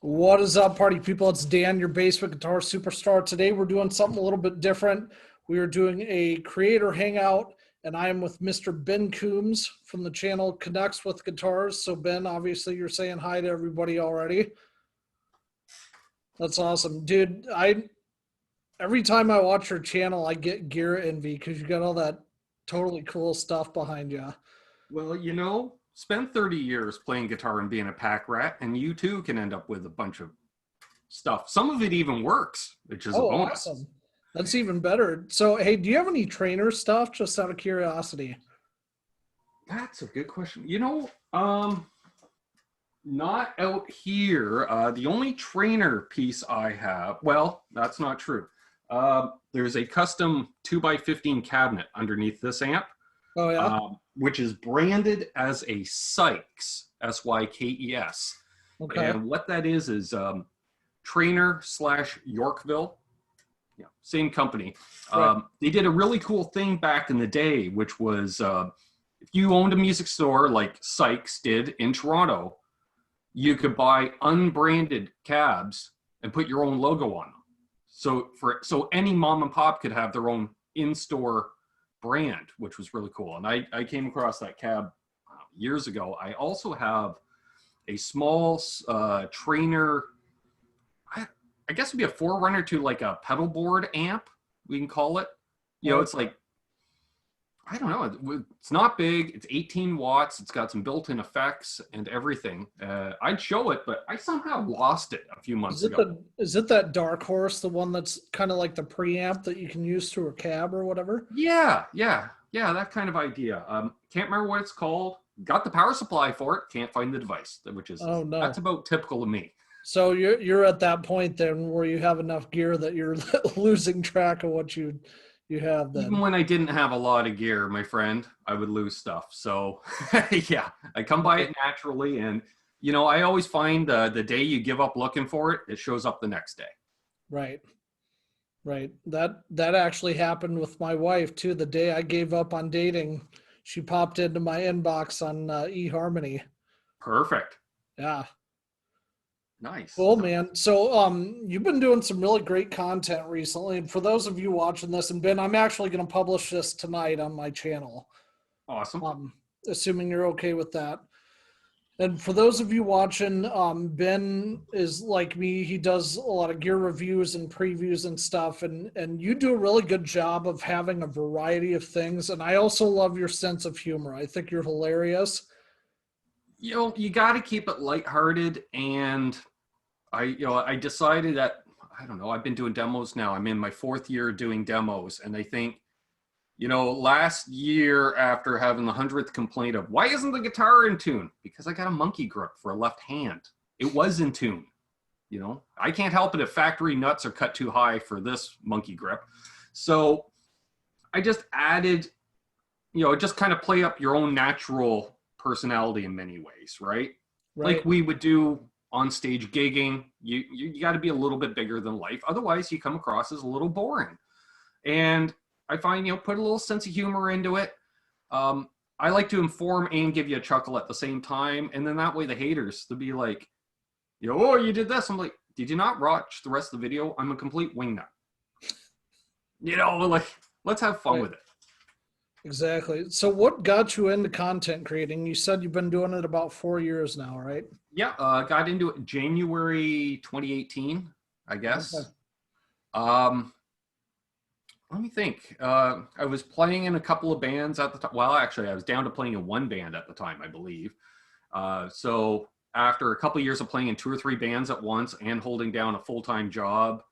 What is up, party people? It's Dan, your basement guitar superstar. Today we're doing something a little bit different. We are doing a creator hangout, and I am with Mr. Ben Coombs from the channel Connects with Guitars. So Ben, obviously you're saying hi to everybody already. That's awesome. Dude, every time I watch your channel, I get gear envy because you got all that totally cool stuff behind you. Well, spend 30 years playing guitar and being a pack rat, and you too can end up with a bunch of stuff. Some of it even works, which is a Oh, bonus. awesome. That's even better. So, hey, do you have any trainer stuff, just out of curiosity? That's a good question. Not out here. The only trainer piece I have, well, that's not true. There's a custom 2x15 cabinet underneath this amp. Oh, yeah? Which is branded as a Sykes, S-Y-K-E-S. Okay. And what that is Trainer / Yorkville. Yeah, same company. Right. They did a really cool thing back in the day, which was if you owned a music store like Sykes did in Toronto, you could buy unbranded cabs and put your own logo on them. So any mom and pop could have their own in-store brand, which was really cool. And I came across that cab years ago. I also have a small trainer, I guess it'd be a forerunner to like a pedal board amp, we can call it. It's like, I don't know, it's not big, it's 18 watts, it's got some built-in effects and everything. I'd show it, but I somehow lost it a few months ago. Is it that Dark Horse, the one that's kind of like the preamp that you can use through a cab or whatever? Yeah, that kind of idea. Can't remember what it's called. Got the power supply for it, can't find the device, which is, Oh, no. That's about typical of me. So you're at that point then where you have enough gear that you're losing track of what you have then. Even when I didn't have a lot of gear, my friend, I would lose stuff. So yeah, I come by it naturally. And, I always find the day you give up looking for it, it shows up the next day. Right. Right. That actually happened with my wife too. The day I gave up on dating, she popped into my inbox on eHarmony. Perfect. Yeah. Nice. Cool, man. So you've been doing some really great content recently. And for those of you watching this, and Ben, I'm actually going to publish this tonight on my channel. Awesome. Assuming you're okay with that. And for those of you watching, Ben is like me. He does a lot of gear reviews and previews and stuff. And you do a really good job of having a variety of things. And I also love your sense of humor. I think you're hilarious. You got to keep it lighthearted. And I decided that, I don't know, I've been doing demos now. I'm in my 4th year doing demos. And I think, last year after having the 100th complaint of, why isn't the guitar in tune? Because I got a monkey grip for a left hand. It was in tune. I can't help it if factory nuts are cut too high for this monkey grip. So I just added, just kind of play up your own natural personality in many ways, right? Like we would do on stage gigging. You got to be a little bit bigger than life. Otherwise, you come across as a little boring. And I find, put a little sense of humor into it. I like to inform and give you a chuckle at the same time. And then that way the haters, they'll be like, oh, you did this. I'm like, did you not watch the rest of the video? I'm a complete wingnut. Like, let's have fun with it. Exactly. So what got you into content creating? You said you've been doing it about 4 years now, right? Yeah, got into it January 2018, I guess. Okay. Let me think. I was playing in a couple of bands at the time. Well, actually, I was down to playing in one band at the time, I believe. So after a couple of years of playing in 2 or 3 bands at once and holding down a full-time job,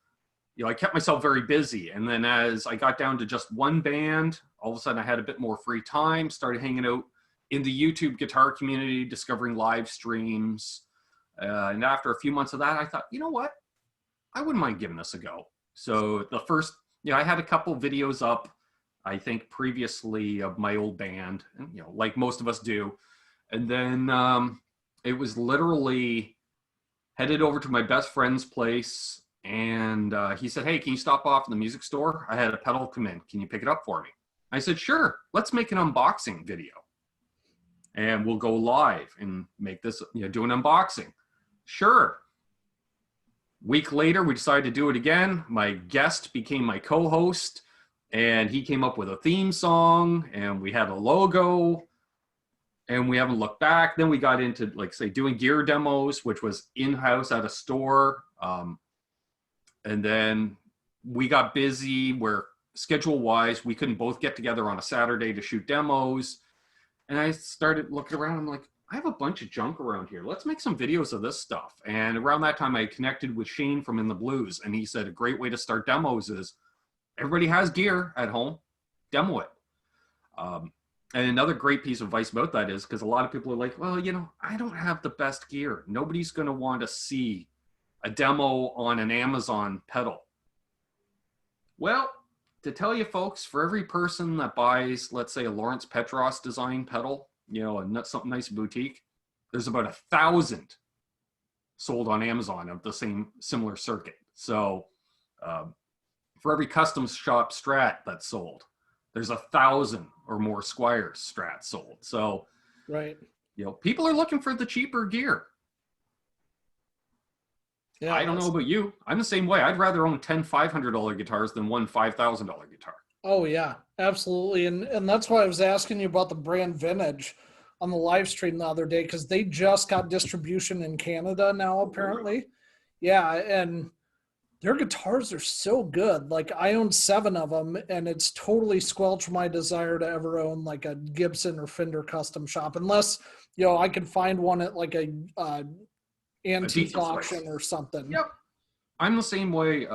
I kept myself very busy. And then as I got down to just one band, all of a sudden I had a bit more free time, started hanging out in the YouTube guitar community, discovering live streams. And after a few months of that, I thought, you know what? I wouldn't mind giving this a go. So the first, I had a couple videos up, I think previously, of my old band, and, like most of us do. And then it was literally headed over to my best friend's place. And he said, hey, can you stop off in the music store? I had a pedal come in. Can you pick it up for me? I said, sure. Let's make an unboxing video. And we'll go live and make this, do an unboxing. Sure. Week later, we decided to do it again. My guest became my co-host, and he came up with a theme song, and we had a logo, and we haven't looked back. Then we got into, like, say, doing gear demos, which was in-house at a store. And then we got busy where schedule-wise, we couldn't both get together on a Saturday to shoot demos. And I started looking around. I'm like, I have a bunch of junk around here. Let's make some videos of this stuff. And around that time, I connected with Shane from In the Blues. And he said a great way to start demos is everybody has gear at home, demo it. And another great piece of advice about that is, because a lot of people are like, well, you know, I don't have the best gear. Nobody's going to want to see a demo on an Amazon pedal. Well, to tell you folks, for every person that buys, let's say, a Lawrence Petros design pedal, you know, something nice boutique, there's about 1,000 sold on Amazon of the similar circuit. So for every custom shop Strat that's sold, there's 1,000 or more Squires Strats sold. So, right, you know, people are looking for the cheaper gear. Yeah, I don't know about you. I'm the same way. I'd rather own 10 $500 guitars than one $5,000 guitar. Oh yeah, absolutely. And that's why I was asking you about the brand Vintage on the live stream the other day, because they just got distribution in Canada now, apparently. Yeah, and their guitars are so good. Like, I own 7 of them, and it's totally squelched my desire to ever own like a Gibson or Fender custom shop, unless, you know, I can find one at like a antique auction or something. Yep, I'm the same way.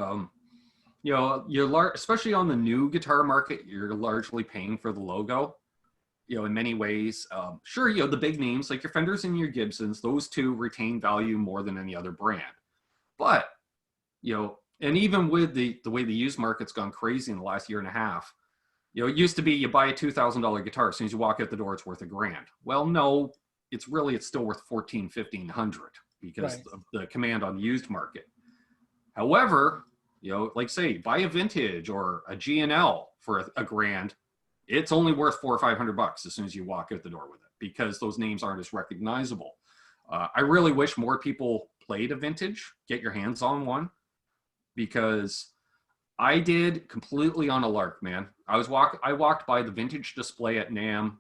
You know, especially on the new guitar market, you're largely paying for the logo. You know, in many ways, sure, you know, the big names like your Fenders and your Gibsons, those two retain value more than any other brand. But, you know, and even with the way the used market's gone crazy in the last year and a half, you know, it used to be you buy a $2,000 guitar, as soon as you walk out the door, it's worth $1,000. Well, no, it's still worth $1,400, $1,500 because of the command on the used market. However, you know, like say, buy a vintage or a G&L for $1,000, it's only worth $400 or $500 as soon as you walk out the door with it, because those names aren't as recognizable. I really wish more people played a vintage, get your hands on one, because I did completely on a lark, man. I walked by the vintage display at NAMM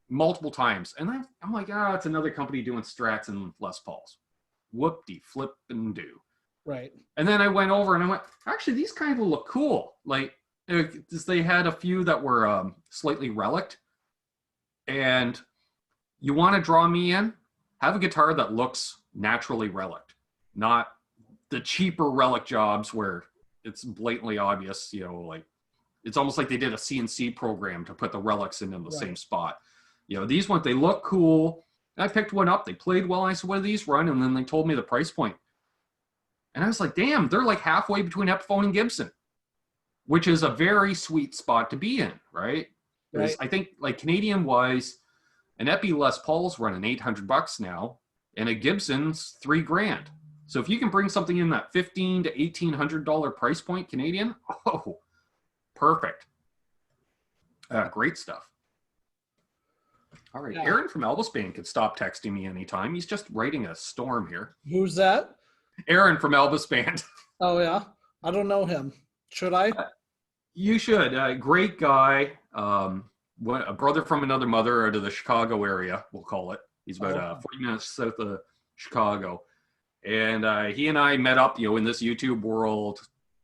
multiple times, and I'm like, it's another company doing Strats and Les Pauls. Whoop-de-flip-and-do. Right. And then I went over and I went, actually, these kind of look cool. Like, they had a few that were slightly relict. And you want to draw me in? Have a guitar that looks naturally relict, not the cheaper relic jobs where it's blatantly obvious, you know, like it's almost like they did a CNC program to put the relics in the same spot. You know, these ones, they look cool. I picked one up. They played well. I said, what do these run? And then they told me the price point. And I was like, damn, they're like halfway between Epiphone and Gibson, which is a very sweet spot to be in, right? Because I think, like, Canadian-wise, an Epi Les Paul's running $800 now, and a Gibson's $3,000. So if you can bring something in that $1,500 to $1,800 price point Canadian, oh, perfect. Great stuff. All right, Aaron from Elvis Band could stop texting me anytime. He's just writing a storm here. Who's that? Aaron from Elvis Band. Oh, yeah? I don't know him. Should I? You should. Great guy. A brother from another mother out of the Chicago area, we'll call it. He's about 40 minutes south of Chicago. And he and I met up, you know, in this YouTube world.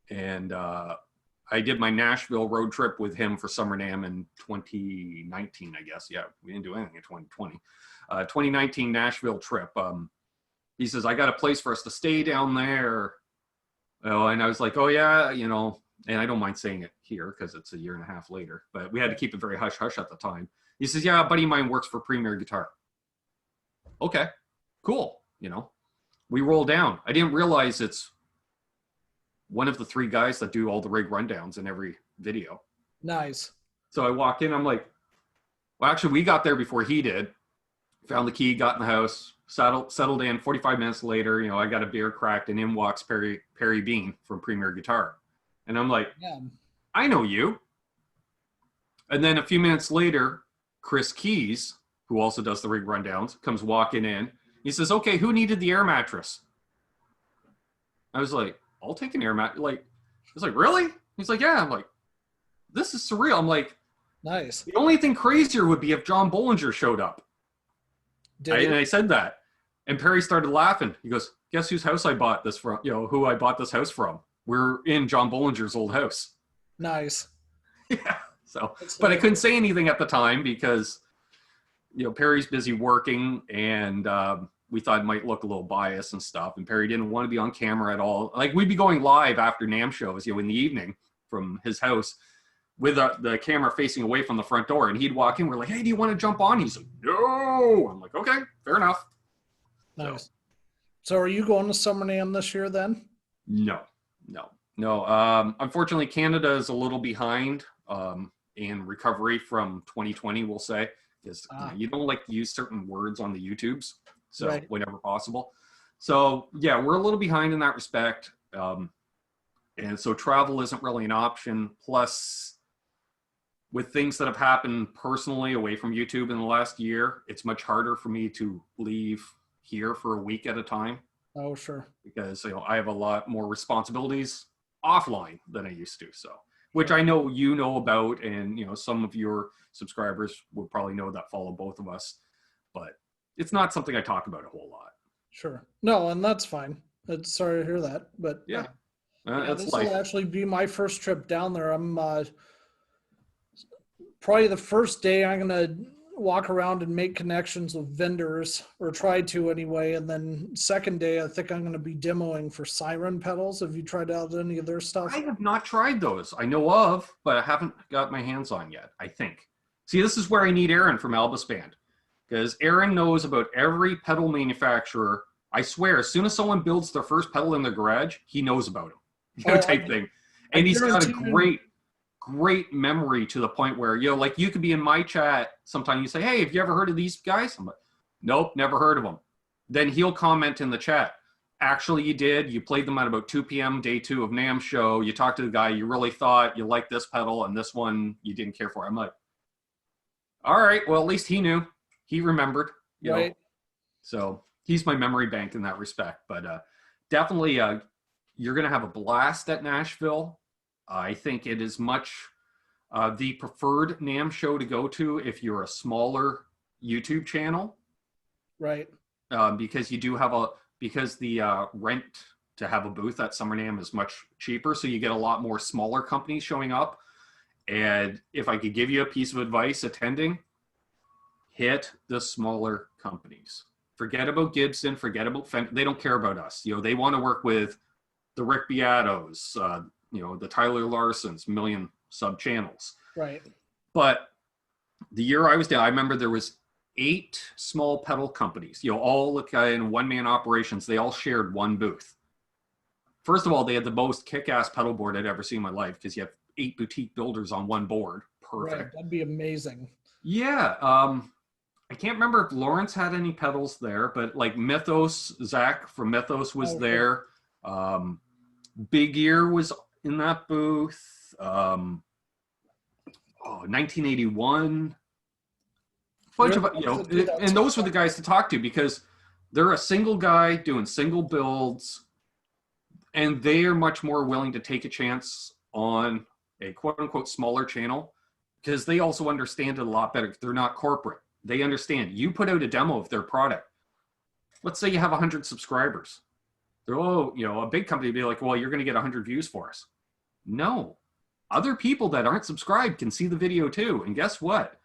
And I did my Nashville road trip with him for Summer NAMM in 2019, I guess. Yeah, we didn't do anything in 2020. 2019 Nashville trip. He says, I got a place for us to stay down there. Oh, and I was like, oh, yeah, you know, and I don't mind saying it here because it's a year and a half later, but we had to keep it very hush-hush at the time. He says, yeah, a buddy of mine works for Premier Guitar. Okay, cool. You know, we roll down. I didn't realize it's one of the 3 guys that do all the rig rundowns in every video. Nice. So I walk in, I'm like, well, actually, we got there before he did. Found the key, got in the house, settled in. 45 minutes later, you know, I got a beer cracked, and in walks Perry Bean from Premier Guitar. And I'm like, yeah, I know you. And then a few minutes later, Chris Keys, who also does the rig rundowns, comes walking in. He says, okay, who needed the air mattress? I was like, I'll take an air mat. Like, he's like, really? He's like, yeah. I'm like, this is surreal. I'm like, Nice. the only thing crazier would be if John Bollinger showed up. And I said that. And Perry started laughing. He goes, guess whose house I bought this from? You know, who I bought this house from. We're in John Bollinger's old house. Nice. Yeah. So, but I couldn't say anything at the time because, you know, Perry's busy working, and we thought it might look a little biased and stuff. And Perry didn't want to be on camera at all. Like, we'd be going live after NAMM shows, you know, in the evening from his house with the camera facing away from the front door. And he'd walk in. We're like, hey, do you want to jump on? He's like, no. I'm like, okay, fair enough. Nice. So are you going to Summer NAMM this year then? No. Unfortunately, Canada is a little behind in recovery from 2020, we'll say, because you don't like to use certain words on the YouTubes, so right. Whenever possible. So yeah, we're a little behind in that respect, and so travel isn't really an option. Plus, with things that have happened personally away from YouTube in the last year, it's much harder for me to leave here for a week at a time. Oh, sure. Because, you know, I have a lot more responsibilities offline than I used to. So, which I know you know about, and, you know, some of your subscribers will probably know that follow both of us, but it's not something I talk about a whole lot. Sure. No, and that's fine. Sorry to hear that, but yeah, this will actually be my first trip down there. I'm probably the first day I'm gonna walk around and make connections with vendors, or try to anyway, and then second day I think I'm going to be demoing for Siren pedals. Have you tried out any of their stuff? I have not tried those. I know of, but I haven't got my hands on yet, I think. See, this is where I need Aaron from Albus Band, because Aaron knows about every pedal manufacturer. I swear, as soon as someone builds their first pedal in their garage, he knows about them, you know, type thing. And he's got a great memory, to the point where, you know, like, you could be in my chat sometime, you say, hey, have you ever heard of these guys? I'm like, nope, never heard of them. Then he'll comment in the chat, actually you did, you played them at about 2 p.m. day 2 of NAMM show, you talked to the guy, you really thought you liked this pedal, and this one you didn't care for. I'm like, all right, well, at least he knew, he remembered, you know. So he's my memory bank in that respect. But definitely you're gonna have a blast at Nashville. I think it is much the preferred NAMM show to go to if you're a smaller YouTube channel. Right. Because you do have because the rent to have a booth at Summer NAMM is much cheaper. So you get a lot more smaller companies showing up. And if I could give you a piece of advice attending, hit the smaller companies. Forget about Gibson, forget about Fender. They don't care about us. You know, they want to work with the Rick Beatos, you know, the Tyler Larsons, million sub channels. Right. But the year I was down, I remember there was 8 small pedal companies, you know, all in one-man operations. They all shared one booth. First of all, they had the most kick-ass pedal board I'd ever seen in my life, because you have 8 boutique builders on one board. Perfect. Right. That'd be amazing. Yeah. I can't remember if Lawrence had any pedals there, but like Mythos, Zach from Mythos was there. Big Ear was in that booth. 1981. Bunch of, you know, and those were the guys to talk to, because they're a single guy doing single builds, and they are much more willing to take a chance on a quote unquote smaller channel, because they also understand it a lot better. They're not corporate. They understand. You put out a demo of their product. Let's say you have 100 subscribers. They're, oh, you know, a big company would be like, well, you're going to get 100 views for us. No. Other people that aren't subscribed can see the video too. And guess what?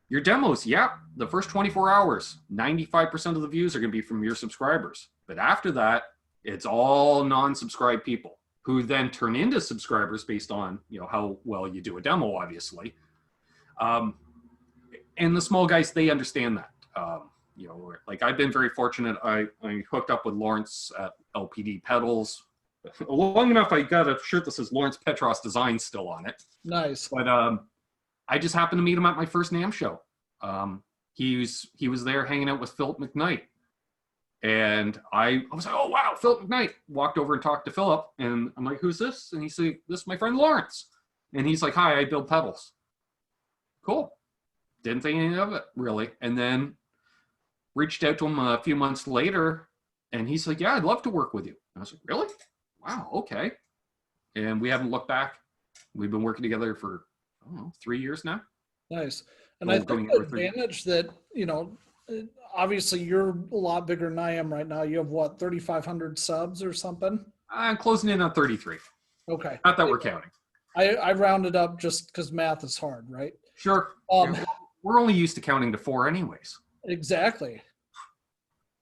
Your demos, the first 24 hours, 95% of the views are going to be from your subscribers. But after that, it's all non-subscribed people who then turn into subscribers based on, you know, how well you do a demo, obviously. And the small guys, they understand that. You know, like, I've been very fortunate. I hooked up with Lawrence at LPD Pedals. Long enough, I got a shirt that says Lawrence Petros Design still on it. Nice. But I just happened to meet him at my first NAMM show. He was there hanging out with Philip McKnight. And I was like, oh, wow, Philip McKnight. Walked over and talked to Philip. And I'm like, who's this? And he's like, this is my friend Lawrence. And he's like, hi, I build pedals. Cool. Didn't think anything of it, really. And then reached out to him a few months later And he's like, yeah, I'd love to work with you. And I was like, really? Wow, okay. And we haven't looked back. We've been working together for, I don't know, 3 years now. Nice. And I think the advantage that, you know, obviously you're a lot bigger than I am right now. You have what, 3,500 subs or something? I'm closing in on 33. Okay. Not that we're counting. I rounded up just because math is hard, right? Sure. We're only used to counting to 4 anyways. Exactly.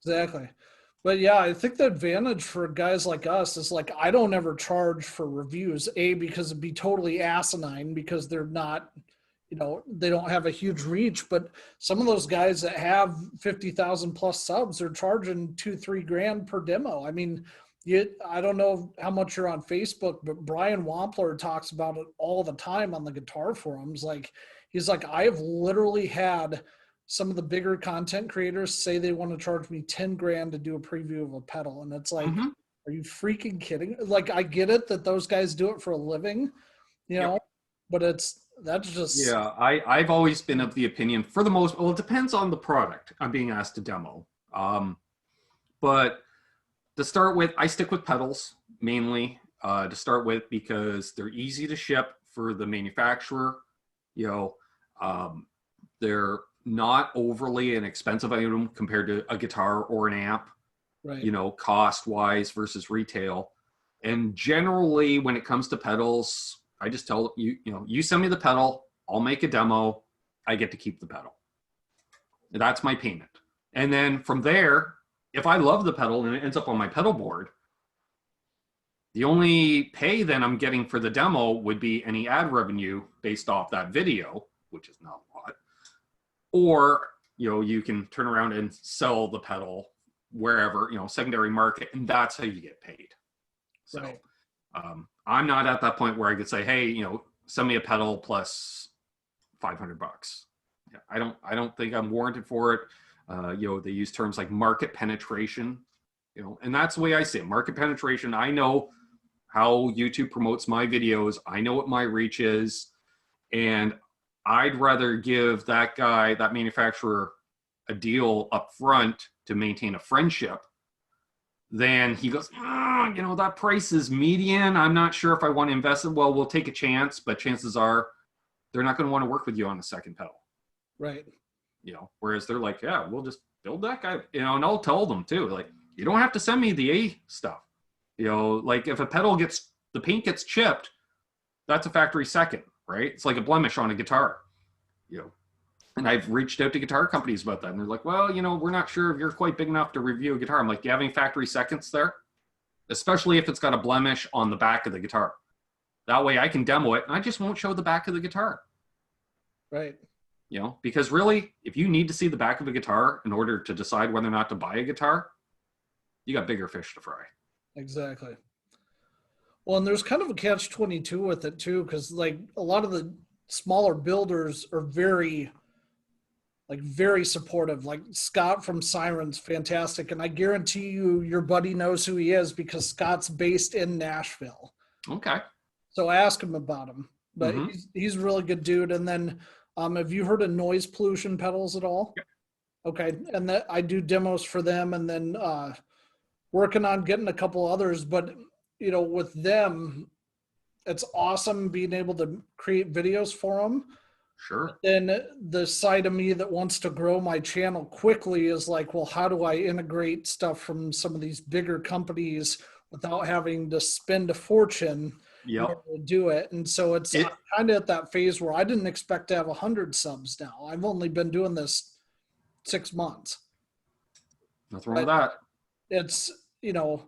But yeah, I think the advantage for guys like us is like, I don't ever charge for reviews, because it'd be totally asinine because they're not, you know, they don't have a huge reach. But some of those guys that have 50,000 plus subs are charging $2-3 grand per demo. I mean, I don't know how much you're on Facebook, but Brian Wampler talks about it all the time on the guitar forums. Like, he's like, I have literally had some of the bigger content creators say they want to charge me 10 grand to do a preview of a pedal. And it's like, are you freaking kidding? Like, I get it that those guys do it for a living, you know, but that's just. Yeah, I've always been of the opinion, for the most, well, it depends on the product I'm being asked to demo. But to start with, I stick with pedals mainly to start with because they're easy to ship for the manufacturer. You know, they're not overly an expensive item compared to a guitar or an amp, right, you know, cost wise versus retail. And generally when it comes to pedals, I just tell you, you know, you send me the pedal, I'll make a demo, I get to keep the pedal. That's my payment. And then from there, if I love the pedal and it ends up on my pedal board, the only pay then I'm getting for the demo would be any ad revenue based off that video, which is not a lot. Or, you know, you can turn around and sell the pedal wherever, you know, secondary market, and that's how you get paid. So right. I'm not at that point where I could say, hey, you know, send me a pedal plus $500. Yeah, I don't think I'm warranted for it. You know, they use terms like market penetration, you know, and that's the way I say it. Market penetration. I know how YouTube promotes my videos. I know what my reach is, and I'd rather give that guy, that manufacturer, a deal up front to maintain a friendship than he goes, you know, that price is median. I'm not sure if I want to invest it. Well, we'll take a chance, but chances are they're not going to want to work with you on a second pedal. Right. You know, whereas they're like, yeah, we'll just build that guy, you know, and I'll tell them too, like, you don't have to send me the A stuff. You know, like if a pedal the paint gets chipped, that's a factory second, right? It's like a blemish on a guitar, you know. And I've reached out to guitar companies about that, and they're like, well, you know, we're not sure if you're quite big enough to review a guitar. I'm like, do you have any factory seconds there? Especially if it's got a blemish on the back of the guitar. That way I can demo it, and I just won't show the back of the guitar. Right. You know, because really, if you need to see the back of a guitar in order to decide whether or not to buy a guitar, you got bigger fish to fry. Exactly. Well, and there's kind of a catch-22 with it too, because like a lot of the smaller builders are very supportive. Like Scott from Siren's fantastic, and I guarantee you your buddy knows who he is because Scott's based in Nashville. Okay. So ask him about him. But he's a really good dude. And then have you heard of Noise Pollution Pedals at all? Yep. Okay. And that I do demos for them, and then working on getting a couple others. But you know, with them, it's awesome being able to create videos for them. Sure. Then the side of me that wants to grow my channel quickly is like, well, how do I integrate stuff from some of these bigger companies without having to spend a fortune in order to do it? And so I'm kind of at that phase where I didn't expect to have 100 subs now. I've only been doing this 6 months. Nothing wrong with that. It's, you know,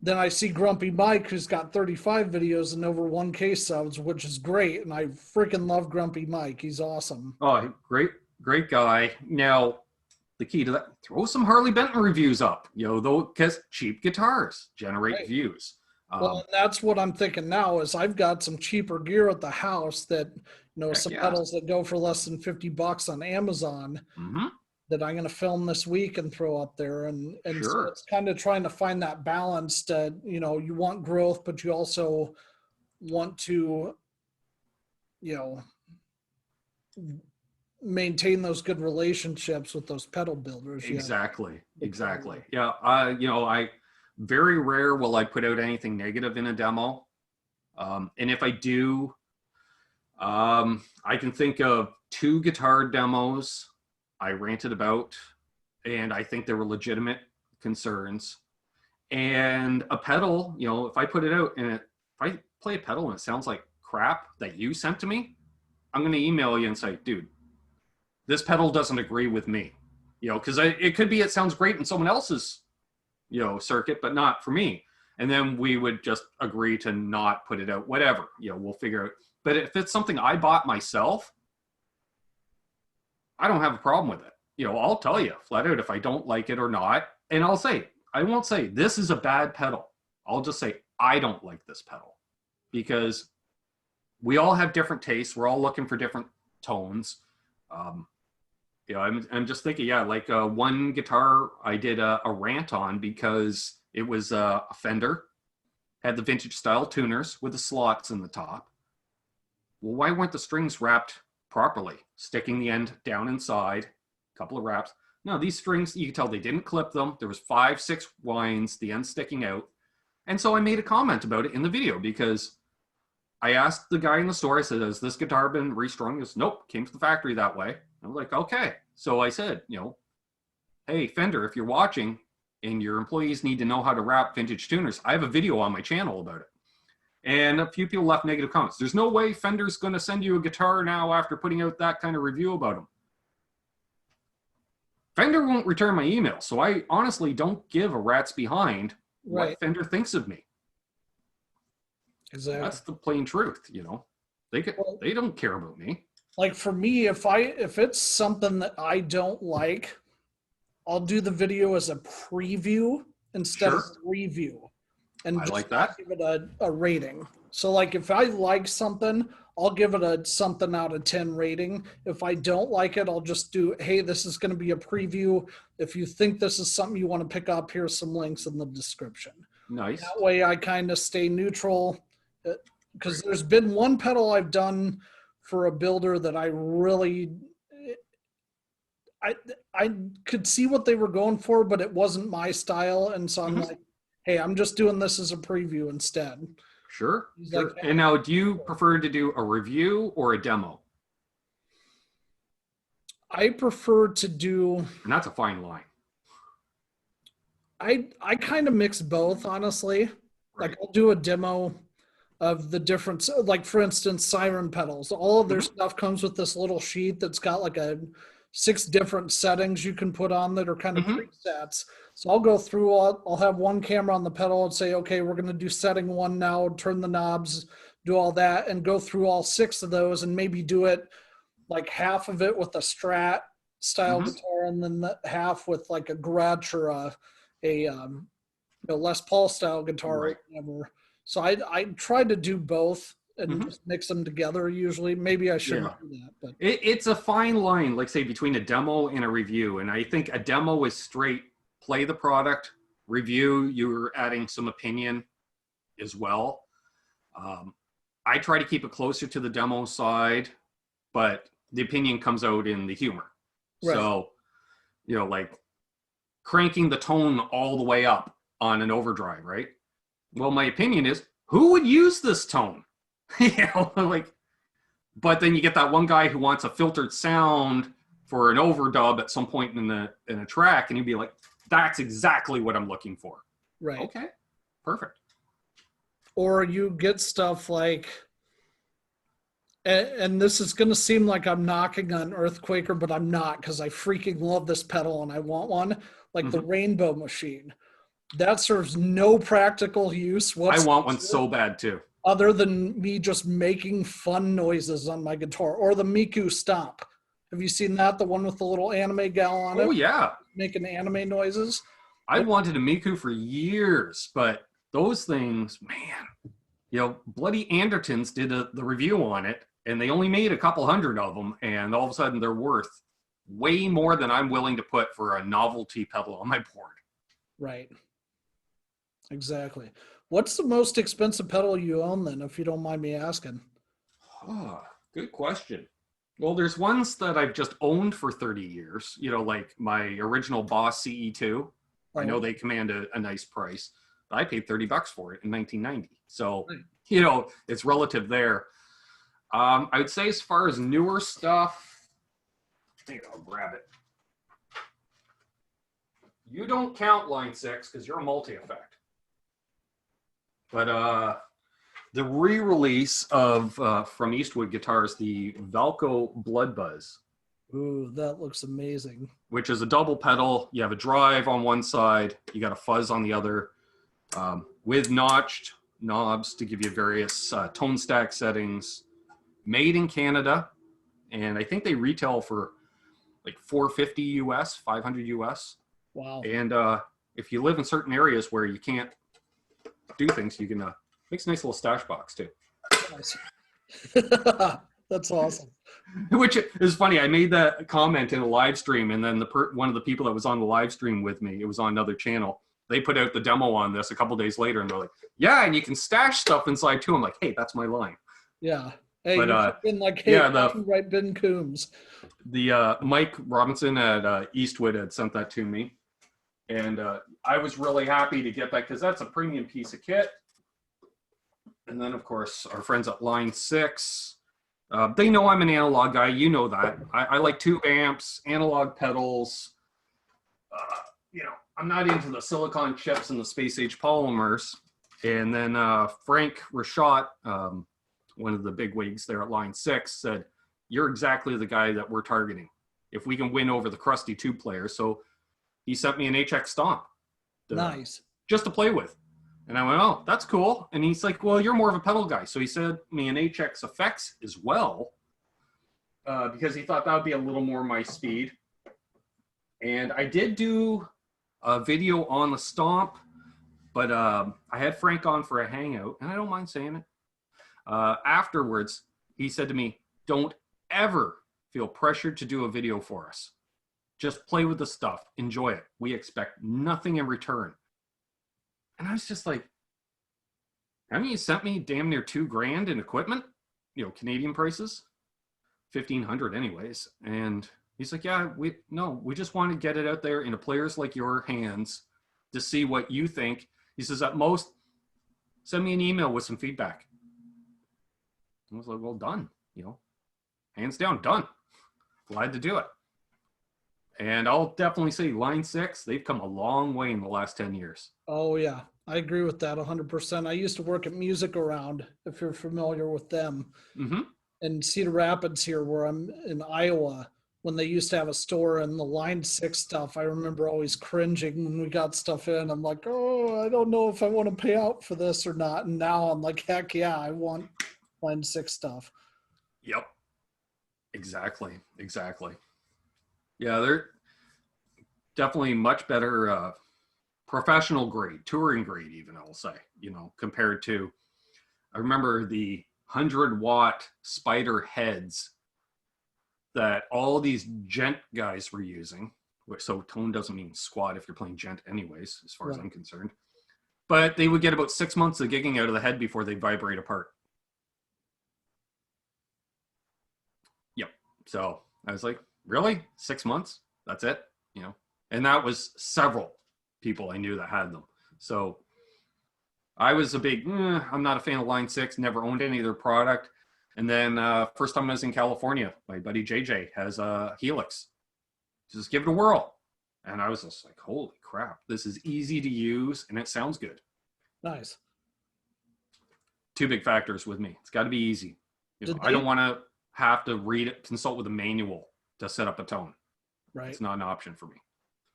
then I see Grumpy Mike, who's got 35 videos and over 1K subs, which is great. And I freaking love Grumpy Mike. He's awesome. Oh, great guy. Now, the key to that, throw some Harley Benton reviews up, you know, though, because cheap guitars generate views. Well, and that's what I'm thinking now is I've got some cheaper gear at the house that, you know, some pedals that go for less than $50 on Amazon that I'm going to film this week and throw up there. And so it's kind of trying to find that balance that, you know, you want growth, but you also want to, you know, maintain those good relationships with those pedal builders. Exactly. Yeah. I very rare will I put out anything negative in a demo. And if I do, I can think of 2 guitar demos I ranted about, and I think there were legitimate concerns. And a pedal, if I put it out and if I play a pedal and it sounds like crap that you sent to me, I'm going to email you and say, dude, this pedal doesn't agree with me. Because it could be it sounds great in someone else's, circuit, but not for me. And then we would just agree to not put it out, whatever, we'll figure out. But if it's something I bought myself, I don't have a problem with it. I'll tell you flat out if I don't like it or not. And I won't say this is a bad pedal. I'll just say, I don't like this pedal, because we all have different tastes. We're all looking for different tones. I'm just thinking, like one guitar I did a rant on because it was a Fender, had the vintage style tuners with the slots in the top. Well, why weren't the strings wrapped properly? Sticking the end down inside, a couple of wraps. No, these strings, you can tell they didn't clip them. There was 5, 6 winds, the end sticking out. And so I made a comment about it in the video because I asked the guy in the store, I said, has this guitar been restrung? He goes, nope, came to the factory that way. I was like, okay. So I said, hey, Fender, if you're watching and your employees need to know how to wrap vintage tuners, I have a video on my channel about it. And a few people left negative comments. There's no way Fender's going to send you a guitar now after putting out that kind of review about them. Fender won't return my email, so I honestly don't give a rat's behind what Fender thinks of me. Exactly. That's the plain truth, They don't care about me. Like for me, if it's something that I don't like, I'll do the video as a preview instead of review. And I like that. Give it a rating. So like if I like something, I'll give it a something out of 10 rating. If I don't like it, I'll just do, hey, this is going to be a preview. If you think this is something you want to pick up, here's some links in the description. Nice. That way I kind of stay neutral, because there's been one pedal I've done for a builder that I really, I could see what they were going for, but it wasn't my style. And so I'm like, hey, I'm just doing this as a preview instead. Sure. Like, and now, do you prefer to do a review or a demo? I prefer to do... And that's a fine line. I kind of mix both, honestly. Right. Like I'll do a demo of the different, like for instance, siren pedals. All of their stuff comes with this little sheet that's got like 6 different settings you can put on that are kind of presets. So I'll go through, I'll have one camera on the pedal and say, okay, we're going to do setting 1 now, turn the knobs, do all that, and go through all 6 of those and maybe do it like half of it with a Strat style guitar and then the half with like a Gretsch or a Les Paul style guitar or whatever. So I try to do both and just mix them together usually. Maybe I shouldn't do that. But it's a fine line, like say, between a demo and a review. And I think a demo is straight play the product. Review, you're adding some opinion as well. I try to keep it closer to the demo side, but the opinion comes out in the humor. Right. So, like cranking the tone all the way up on an overdrive, right? Well, my opinion is, who would use this tone? But then you get that one guy who wants a filtered sound for an overdub at some point in a track, and you'd be like, that's exactly what I'm looking for. Right. Okay. Perfect. Or you get stuff like, and this is going to seem like I'm knocking on Earthquaker, but I'm not, because I freaking love this pedal and I want one, like the Rainbow Machine. That serves no practical use whatsoever. I want one so bad too. Other than me just making fun noises on my guitar. Or the Miku Stomp. Have you seen that? The one with the little anime gal on it? Oh, yeah. Making anime noises. I wanted a Miku for years, but those things, man, Bloody Andertons did the review on it, and they only made a couple hundred of them, and all of a sudden they're worth way more than I'm willing to put for a novelty pedal on my board. Right. Exactly. What's the most expensive pedal you own then, if you don't mind me asking? Oh, good question. Well, there's ones that I've just owned for 30 years, you know, like my original Boss CE2. I know they command a nice price, but I paid $30 for it in 1990. So, you know, it's relative there. I would say as far as newer stuff, I think I'll grab it. You don't count line 6 because you're a multi-effect. But the re-release of from Eastwood Guitars, the Valco Blood Buzz. Ooh, that looks amazing. Which is a double pedal. You have a drive on one side, you got a fuzz on the other, with notched knobs to give you various tone stack settings. Made in Canada, and I think they retail for like $450 US, $500 US. Wow. And if you live in certain areas where you can't do things, you can makes a nice little stash box too. Nice. That's awesome. Which is funny. I made that comment in a live stream, and then one of the people that was on the live stream with me, it was on another channel, they put out the demo on this a couple days later, and they're like, "Yeah, and you can stash stuff inside too." I'm like, "Hey, that's my line." Yeah. Hey, but been like, hey, yeah, right, Ben Coombs. The Mike Robinson at Eastwood had sent that to me, and I was really happy to get that because that's a premium piece of kit. And then, of course, our friends at Line 6, they know I'm an analog guy. You know that. I like tube amps, analog pedals. You know, I'm not into the silicon chips and the space-age polymers. And then Frank Rashot, one of the big wigs there at Line 6, said, "You're exactly the guy that we're targeting if we can win over the crusty tube players." So he sent me an HX Stomp. Nice. Just to play with. And I went, "Oh, that's cool." And he's like, "Well, you're more of a pedal guy." So he sent me an HX Effects as well, because he thought that would be a little more my speed. And I did do a video on the Stomp, but I had Frank on for a Hangout, and I don't mind saying it. Afterwards, he said to me, "Don't ever feel pressured to do a video for us. Just play with the stuff. Enjoy it. We expect nothing in return." And I was just like, haven't you sent me damn near $2,000 in equipment? You know, Canadian prices, 1,500 anyways. And he's like, "Yeah, we just want to get it out there in a players like your hands to see what you think." He says, "At most, send me an email with some feedback." I was like, "Well, done, you know, hands down, done. Glad to do it." And I'll definitely say Line 6, they've come a long way in the last 10 years. Oh, yeah. I agree with that 100%. I used to work at Music Around, if you're familiar with them, in Cedar Rapids here, where I'm in Iowa. When they used to have a store and the Line 6 stuff, I remember always cringing when we got stuff in. I'm like, "Oh, I don't know if I want to pay out for this or not." And now I'm like, heck yeah, I want Line 6 stuff. Yep. Exactly. Yeah, they're definitely much better professional grade, touring grade even, I will say, you know, compared to, I remember the 100-watt spider heads that all these gent guys were using. So tone doesn't mean squat if you're playing gent anyways, as far as I'm concerned. But they would get about 6 months of gigging out of the head before they vibrate apart. Yep. So I was like, really? 6 months? That's it? You know? And that was several people I knew that had them. So I was a big, I'm not a fan of Line 6, never owned any of their product. And then first time I was in California, my buddy JJ has a Helix. Just give it a whirl. And I was just like, holy crap, this is easy to use and it sounds good. Nice. Two big factors with me. It's got to be easy. You know, I don't want to have to read it, consult with a manual to set up a tone. Right. It's not an option for me.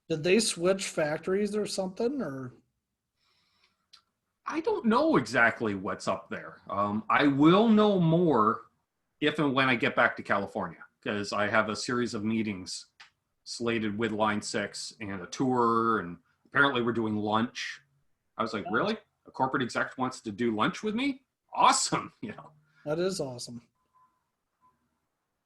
Did they switch factories or something, or? I don't know exactly what's up there. I will know more if and when I get back to California, because I have a series of meetings slated with Line 6 and a tour, and apparently we're doing lunch. I was like, really? A corporate exec wants to do lunch with me? Awesome. You know. That is awesome.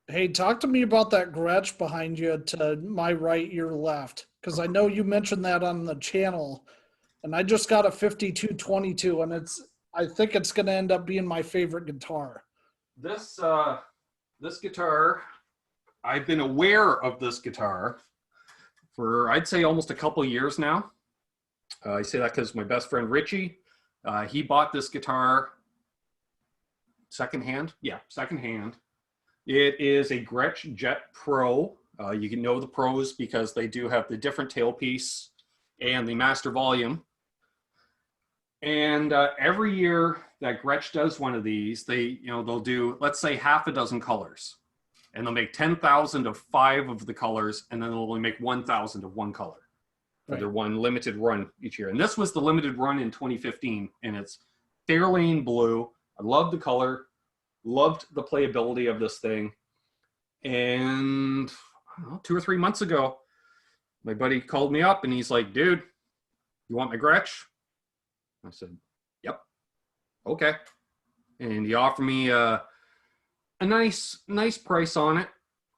Hey, talk to me about that Gretsch behind you to my right, your left, because I know you mentioned that on the channel, and I just got a 5222, and I think it's going to end up being my favorite guitar. This guitar I've been aware of this guitar for, I'd say, almost a couple of years now. I say that because my best friend Richie, he bought this guitar secondhand. Yeah, secondhand. It is a Gretsch Jet Pro. You can know the Pros because they do have the different tailpiece and the master volume. And every year that Gretsch does one of these, they'll do, let's say, half a dozen colors. And they'll make 10,000 of 5 of the colors, and then they'll only make 1,000 of one color for their one limited run each year. And this was the limited run in 2015, and it's Fairlane Blue. I love the color, loved the playability of this thing. And I don't know, 2 or 3 months ago, my buddy called me up, and he's like, dude, you want my Gretsch? I said, yep, okay. And he offered me a nice price on it,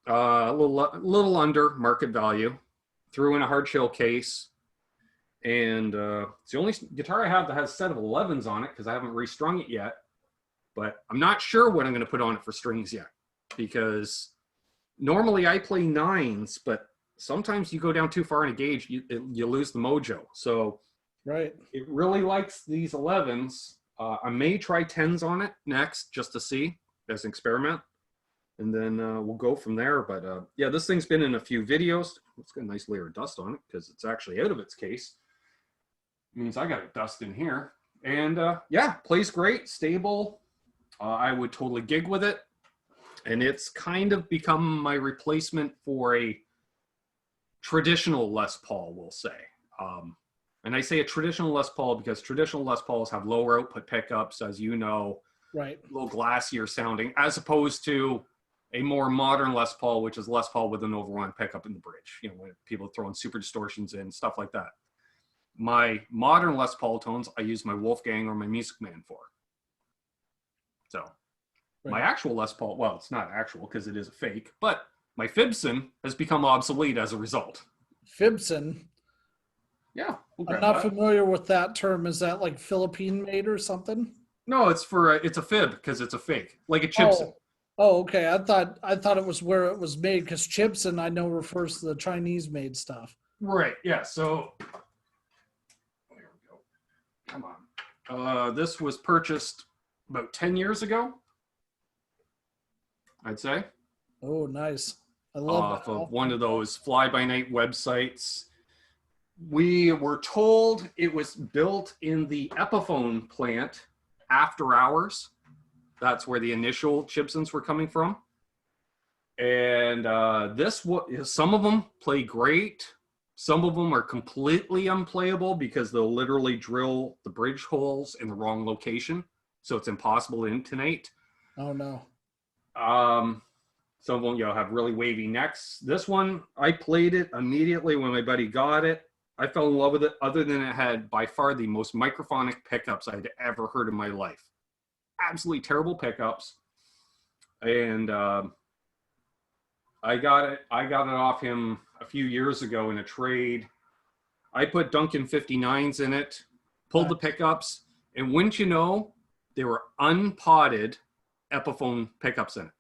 a little under market value. Threw in a hard shell case, and it's the only guitar I have that has a set of 11s on it because I haven't restrung it yet. But I'm not sure what I'm going to put on it for strings yet, because normally I play 9s, but sometimes you go down too far in a gauge, you lose the mojo. So right, it really likes these 11s. I may try 10s on it next just to see as an experiment, and then we'll go from there. But yeah, this thing's been in a few videos. It's got a nice layer of dust on it because it's actually out of its case. It means I got dust in here. And yeah, plays great, stable. I would totally gig with it. And it's kind of become my replacement for a traditional Les Paul, we'll say. And I say a traditional Les Paul because traditional Les Pauls have lower output pickups, as you know, right, a little glassier sounding, as opposed to a more modern Les Paul, which is Les Paul with an overrun pickup in the bridge. You know, when people throw in super distortions in, stuff like that. My modern Les Paul tones, I use my Wolfgang or my Music Man for. So right. My actual Les Paul, well, it's not actual because it is a fake, but my Fibson has become obsolete as a result. Fibson? Yeah. I'm not familiar with that term. Is that like Philippine made or something? No, it's for it's a fib because it's a fake, like a Chipson. Oh, okay. I thought it was where it was made, because Chipson I know refers to the Chinese made stuff. Right. Yeah. So there we go. Come on. This was purchased about 10 years ago, I'd say. Oh, nice. I love that. Off of one of those fly-by-night websites. We were told it was built in the Epiphone plant after hours. That's where the initial Chipsons were coming from. And some of them play great. Some of them are completely unplayable because they'll literally drill the bridge holes in the wrong location. So it's impossible to intonate. Oh, no. Some of them, have really wavy necks. This one, I played it immediately when my buddy got it. I fell in love with it, other than it had by far the most microphonic pickups I'd ever heard in my life. Absolutely terrible pickups. And I got it off him a few years ago in a trade. I put Duncan 59s in it, pulled the pickups, and wouldn't you know, they were unpotted Epiphone pickups in it.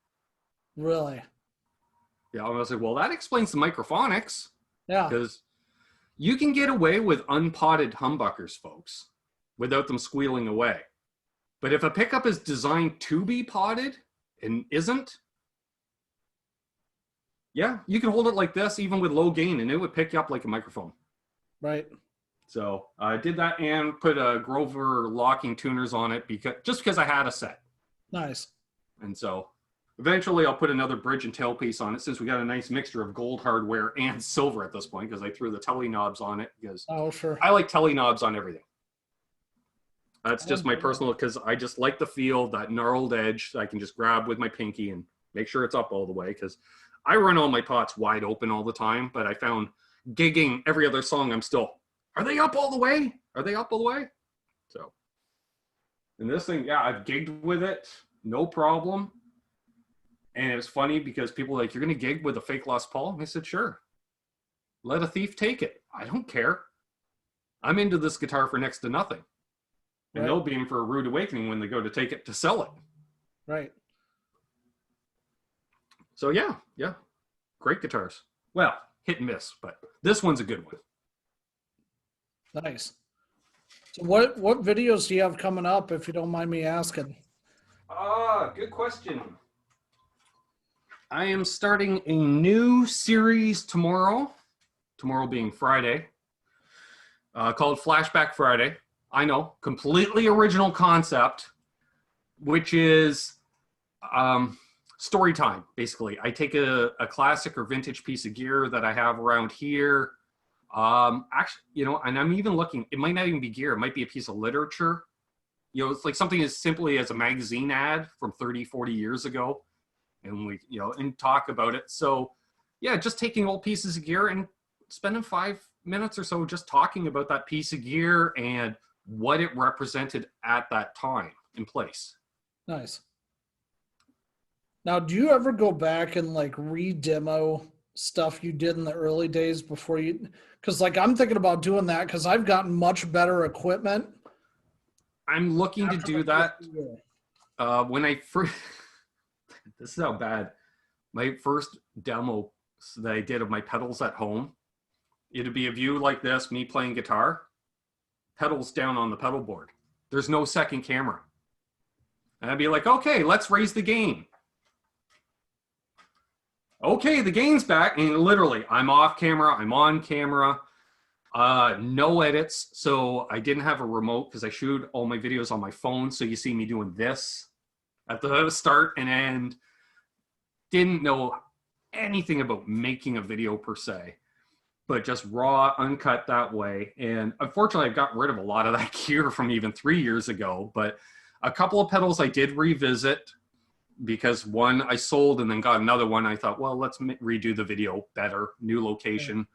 Really? Yeah, I was like, well, that explains the microphonics. Yeah. Because you can get away with unpotted humbuckers, folks, without them squealing away. But if a pickup is designed to be potted and isn't, yeah, you can hold it like this, even with low gain, and it would pick you up like a microphone. Right. So I did that and put a Grover locking tuners on it because I had a set. Nice. And so eventually I'll put another bridge and tailpiece on it, since we got a nice mixture of gold hardware and silver at this point, because I threw the telly knobs on it, because sure. I like telly knobs on everything. That's just my personal, because I just like the feel, that gnarled edge that I can just grab with my pinky and make sure it's up all the way, because I run all my pots wide open all the time, but I found gigging every other song, I'm still, are they up all the way? Are they up all the way? So, and this thing, yeah, I've gigged with it, no problem. And it was funny because people were like, you're going to gig with a fake Les Paul? And I said, sure. Let a thief take it. I don't care. I'm into this guitar for next to nothing. And they'll be in for a rude awakening when they go to take it to sell it. Right. So yeah. great guitars. Well, hit and miss, but this one's a good one. Nice. So what videos do you have coming up, if you don't mind me asking? Good question. I am starting a new series tomorrow being Friday, called Flashback Friday. I know, completely original concept, which is story time, basically. I take a classic or vintage piece of gear that I have around here. Actually, you know, and I'm even looking, it might not even be gear, it might be a piece of literature. You know, it's like something as simply as a magazine ad from 30, 40 years ago. And we, you know, and talk about it. So yeah, just taking old pieces of gear and spending 5 minutes or so just talking about that piece of gear and what it represented at that time and place. Nice. Now, do you ever go back and like re-demo stuff you did in the early days before you? Because like I'm thinking about doing that because I've gotten much better equipment. I'm looking to do that. When I first, this is how bad, my first demo that I did of my pedals at home, it'd be a view like this, me playing guitar, pedals down on the pedal board. There's no second camera. And I'd be like, okay, let's raise the gain. Okay, the gain's back. And literally, I'm off camera, I'm on camera, no edits. So I didn't have a remote because I shoot all my videos on my phone. So you see me doing this at the start and end. Didn't know anything about making a video per se, but just raw, uncut that way. And unfortunately, I've gotten rid of a lot of that gear from even 3 years ago. But a couple of pedals I did revisit because one I sold and then got another one. I thought, well, let's redo the video better, new location.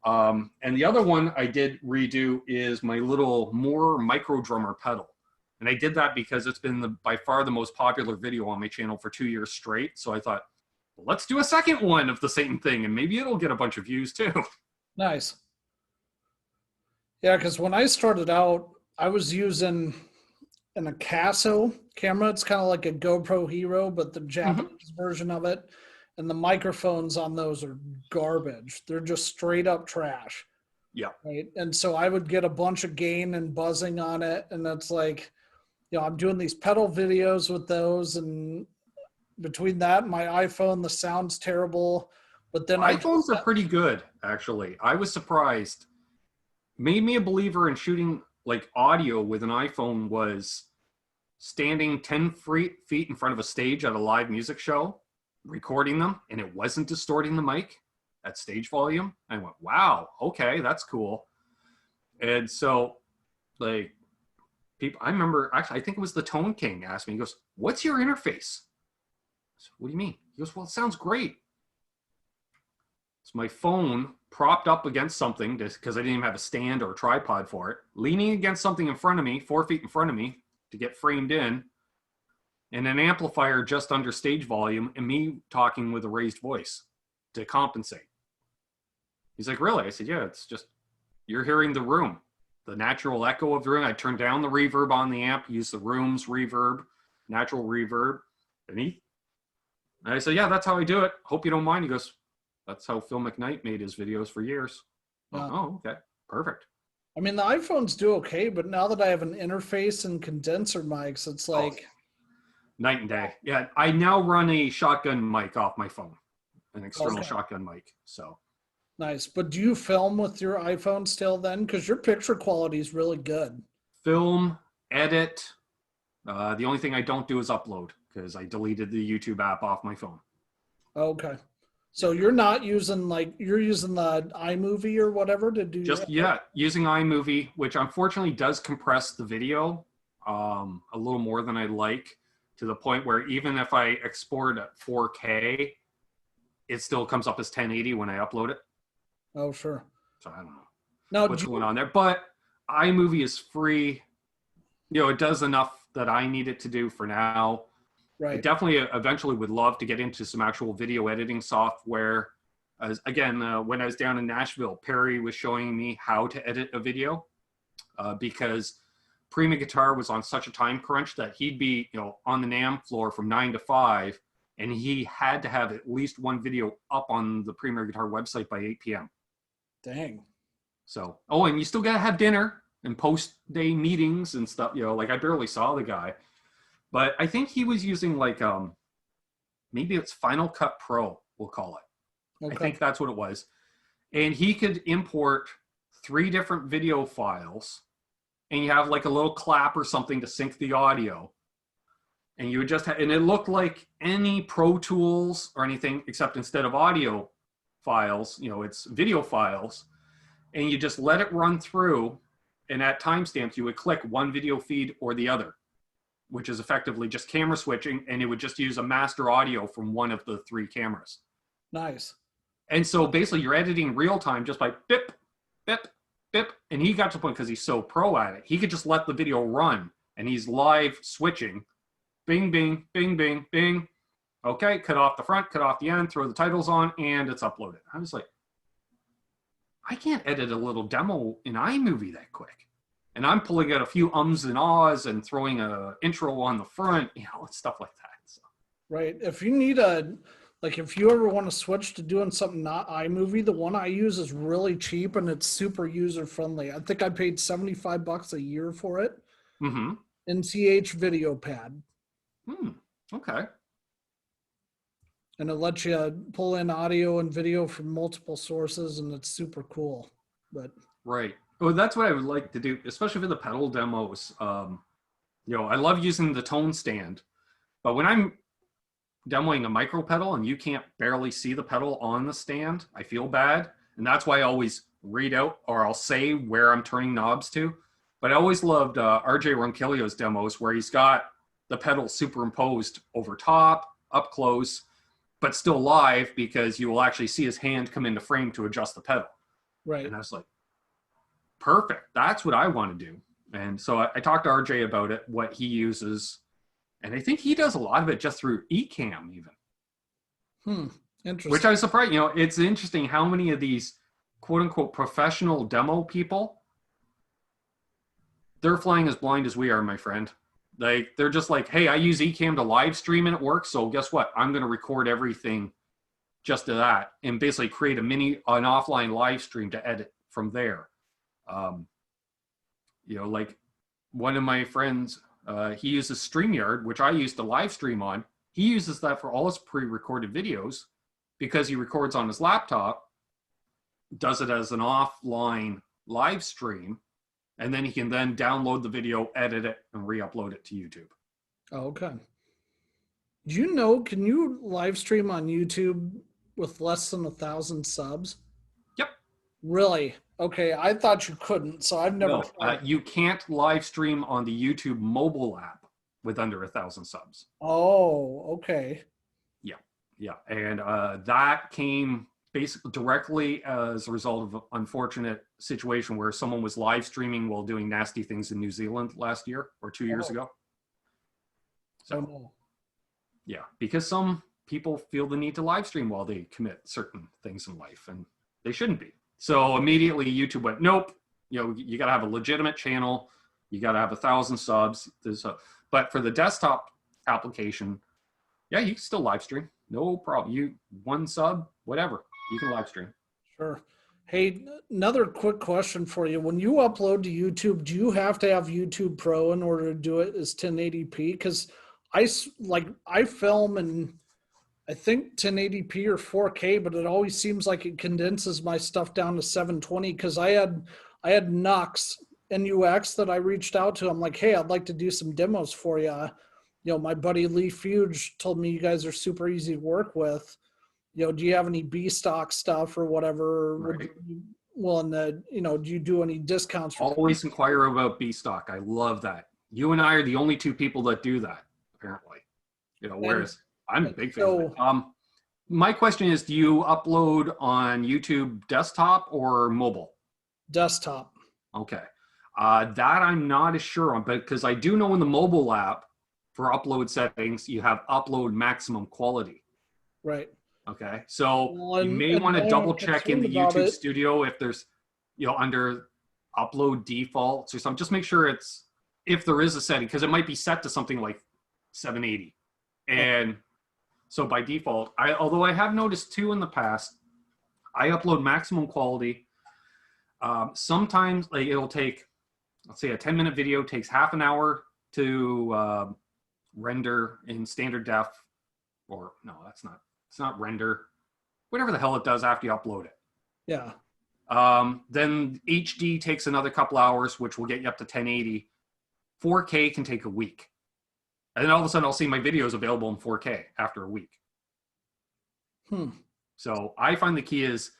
And the other one I did redo is my little Moore micro drummer pedal. And I did that because it's been by far the most popular video on my channel for 2 years straight. So I thought, well, let's do a second one of the same thing and maybe it'll get a bunch of views too. Nice. Yeah, because when I started out, I was using an Akaso camera. It's kind of like a GoPro Hero, but the Japanese version of it. And the microphones on those are garbage. They're just straight up trash. Yeah. Right. And so I would get a bunch of gain and buzzing on it. And that's like, you know, I'm doing these pedal videos with those. And between that and my iPhone, the sound's terrible. But then iPhones are pretty good, actually. I was surprised. Made me a believer in shooting like audio with an iPhone was standing 10 feet in front of a stage at a live music show, recording them, and it wasn't distorting the mic at stage volume. I went, wow, okay, that's cool. And so, like, people, I remember, actually, I think it was the Tone King asked me, he goes, what's your interface? I said, what do you mean? He goes, well, it sounds great. It's my phone propped up against something because I didn't even have a stand or a tripod for it, leaning against something in front of me, 4 feet in front of me to get framed in, and an amplifier just under stage volume and me talking with a raised voice to compensate. He's like, really? I said, yeah, it's just, you're hearing the room, the natural echo of the room. I turned down the reverb on the amp, used the room's reverb, natural reverb. And I said, yeah, that's how I do it. Hope you don't mind. He goes, that's how Phil McKnight made his videos for years. Yeah. Oh, okay. Perfect. I mean, the iPhones do okay, but now that I have an interface and condenser mics, it's like night and day. Yeah, I now run a shotgun mic off my phone, an external shotgun mic. So nice. But do you film with your iPhone still then? Because your picture quality is really good. Film, edit. The only thing I don't do is upload because I deleted the YouTube app off my phone. Okay. So you're not using you're using the iMovie or whatever to do using iMovie, which unfortunately does compress the video a little more than I'd like, to the point where even if I export at 4K, it still comes up as 1080 when I upload it. Oh, sure. So I don't know what's going on there, but iMovie is free. You know, it does enough that I need it to do for now. Right. I definitely eventually would love to get into some actual video editing software. Again, when I was down in Nashville, Perry was showing me how to edit a video because Prima Guitar was on such a time crunch that he'd be, you know, on the NAMM floor from 9 to 5 and he had to have at least one video up on the Premier Guitar website by 8 p.m. Dang. So, oh, and you still got to have dinner and post-day meetings and stuff. You know, like I barely saw the guy, but I think he was using like maybe it's Final Cut Pro, we'll call it. Okay. I think that's what it was. And he could import 3 different video files, and you have like a little clap or something to sync the audio. And you would just and it looked like any Pro Tools or anything, except instead of audio files, you know, it's video files. And you just let it run through, and at timestamps, you would click one video feed or the other, which is effectively just camera switching, and it would just use a master audio from one of the 3 cameras. Nice. And so basically you're editing real time just by bip, bip, bip. And he got to the point, because he's so pro at it, he could just let the video run, and he's live switching. Bing, bing, bing, bing, bing. Okay, cut off the front, cut off the end, throw the titles on, and it's uploaded. I was like, I can't edit a little demo in iMovie that quick. And I'm pulling out a few ums and ahs and throwing a intro on the front, you know, and stuff like that. So. Right. If you need if you ever want to switch to doing something not iMovie, the one I use is really cheap and it's super user friendly. I think I paid $75 a year for it. Mm-hmm. NCH Video Pad. Okay. And it lets you pull in audio and video from multiple sources, and it's super cool. But right. Well, that's what I would like to do, especially for the pedal demos. You know, I love using the tone stand, but when I'm demoing a micro pedal and you can't barely see the pedal on the stand, I feel bad. And that's why I always read out, or I'll say where I'm turning knobs to. But I always loved RJ Ronquillo's demos where he's got the pedal superimposed over top, up close, but still live, because you will actually see his hand come into frame to adjust the pedal. right. And I was like, perfect. That's what I want to do. And so I talked to RJ about it, what he uses. And I think he does a lot of it just through Ecamm even. Interesting. Which I was surprised. You know, it's interesting how many of these quote unquote professional demo people, they're flying as blind as we are, my friend. Like, they're just like, hey, I use Ecamm to live stream and it works. So guess what? I'm going to record everything just to that and basically create an offline live stream to edit from there. You know, like one of my friends, he uses StreamYard, which I use to live stream on. He uses that for all his pre-recorded videos because he records on his laptop, does it as an offline live stream, and then he can then download the video, edit it, and re-upload it to YouTube. Oh, okay. Do you know, can you live stream on YouTube with less than 1,000 subs? Yep. Really? Okay, I thought you couldn't, so I've never tried. You can't live stream on the YouTube mobile app with under 1,000 subs. Oh, okay. Yeah. And that came basically directly as a result of an unfortunate situation where someone was live streaming while doing nasty things in New Zealand last year or 2 years ago. So, no. Yeah, because some people feel the need to live stream while they commit certain things in life, and they shouldn't be. So immediately YouTube went, nope, you know, you got to have a legitimate channel. You got to have 1,000 subs. But for the desktop application, yeah, you can still live stream. No problem. You 1 sub, whatever, you can live stream. Sure. Hey, another quick question for you. When you upload to YouTube, do you have to have YouTube Pro in order to do it as 1080p? Because I film and I think 1080p or 4K, but it always seems like it condenses my stuff down to 720. Because I had Nux that I reached out to. I'm like, hey, I'd like to do some demos for you. You know, my buddy Lee Fuge told me you guys are super easy to work with. You know, do you have any B stock stuff or whatever? Right. Would you be willing to, you know, do you do any discounts? Always inquire about B stock. I love that. You and I are the only 2 people that do that, apparently. You know, whereas I'm a big fan of it. My question is, do you upload on YouTube desktop or mobile? Desktop. Okay. That I'm not as sure on, but because I do know in the mobile app for upload settings, you have upload maximum quality. Right. Okay. So you may want to double check in the YouTube studio if there's, you know, under upload defaults or something. Just make sure it's, if there is a setting, because it might be set to something like 780. And So by default, although I have noticed too in the past, I upload maximum quality. Sometimes like it'll take, let's say a 10-minute video takes half an hour to render in standard def, or no, it's not render, whatever the hell it does after you upload it. Yeah. Then HD takes another couple hours, which will get you up to 1080. 4K can take a week. And then all of a sudden I'll see my videos available in 4K after a week. So I find the key is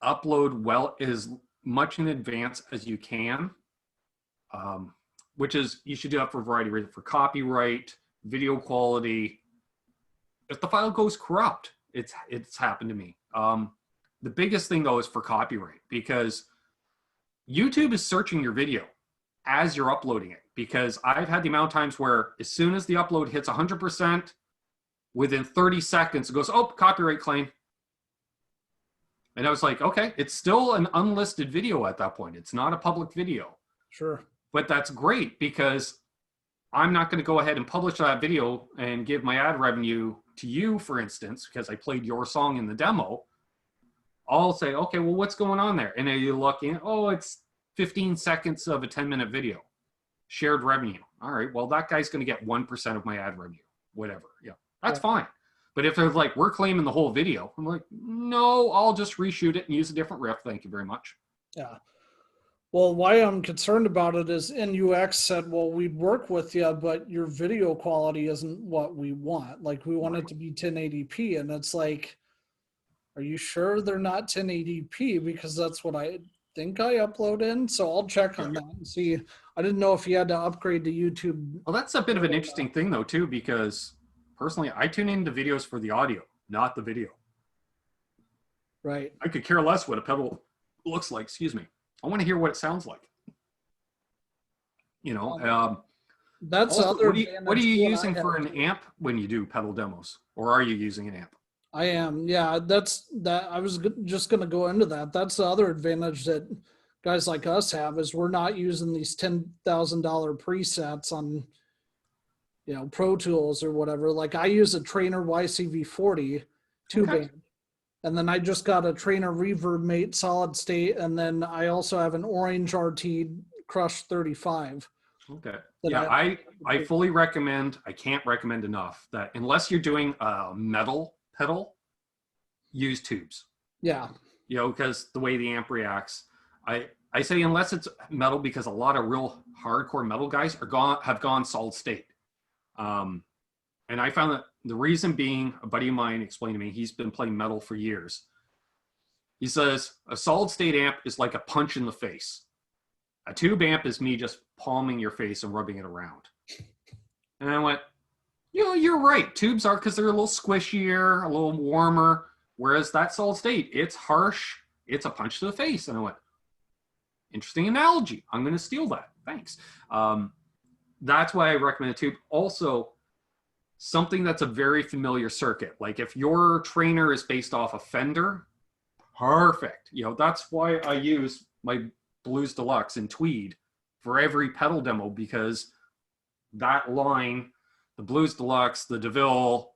upload well as much in advance as you can, which is you should do that for a variety of reasons, for copyright, video quality. If the file goes corrupt, it's happened to me. The biggest thing though is for copyright, because YouTube is searching your video as you're uploading it, because I've had the amount of times where as soon as the upload hits 100%, within 30 seconds it goes, oh, copyright claim. And I was like, okay, it's still an unlisted video at that point. It's not a public video. Sure. But that's great, because I'm not going to go ahead and publish that video and give my ad revenue to you, for instance, because I played your song in the demo. I'll say, okay, well, what's going on there? And then you look in, oh, it's 15 seconds of a 10-minute video. Shared revenue. All right, well, that guy's going to get 1% of my ad revenue, whatever. Yeah, that's fine. But if they're like, we're claiming the whole video, I'm like, no, I'll just reshoot it and use a different riff. Thank you very much. Yeah. Well, why I'm concerned about it is NUX said, well, we'd work with you, but your video quality isn't what we want. Like, we want it to be 1080p. And it's like, are you sure they're not 1080p? Because that's what I think I upload in. So I'll check on that and see. I didn't know if you had to upgrade to YouTube. Well, that's a bit of an interesting thing, though, too, because personally, I tune into videos for the audio, not the video. Right. I could care less what a pedal looks like. Excuse me. I want to hear what it sounds like. You know, that's also, other. What are you using for an amp when you do pedal demos, or are you using an amp? I am. Yeah, that's that. I was just going to go into that. That's the other advantage that guys like us have, is we're not using these $10,000 presets on, you know, Pro Tools or whatever. Like, I use a Trainer YCV40 two-band. And then I just got a Trainer Reverb Mate solid state, and then I also have an Orange RT Crush 35. Okay. Yeah, I fully recommend, I can't recommend enough, that unless you're doing a metal pedal, use tubes. Yeah. You know, because the way the amp reacts, I say unless it's metal, because a lot of real hardcore metal guys have gone solid state. And I found that the reason being, a buddy of mine explained to me, he's been playing metal for years. He says, a solid state amp is like a punch in the face. A tube amp is me just palming your face and rubbing it around. And I went, you know, you're right. Tubes are, because they're a little squishier, a little warmer. Whereas that solid state, it's harsh. It's a punch to the face. And I went, interesting analogy. I'm going to steal that. Thanks. That's why I recommend a tube. Also, something that's a very familiar circuit. Like if your Trainer is based off a Fender, perfect. You know, that's why I use my Blues Deluxe in Tweed for every pedal demo, because that line, the Blues Deluxe, the DeVille,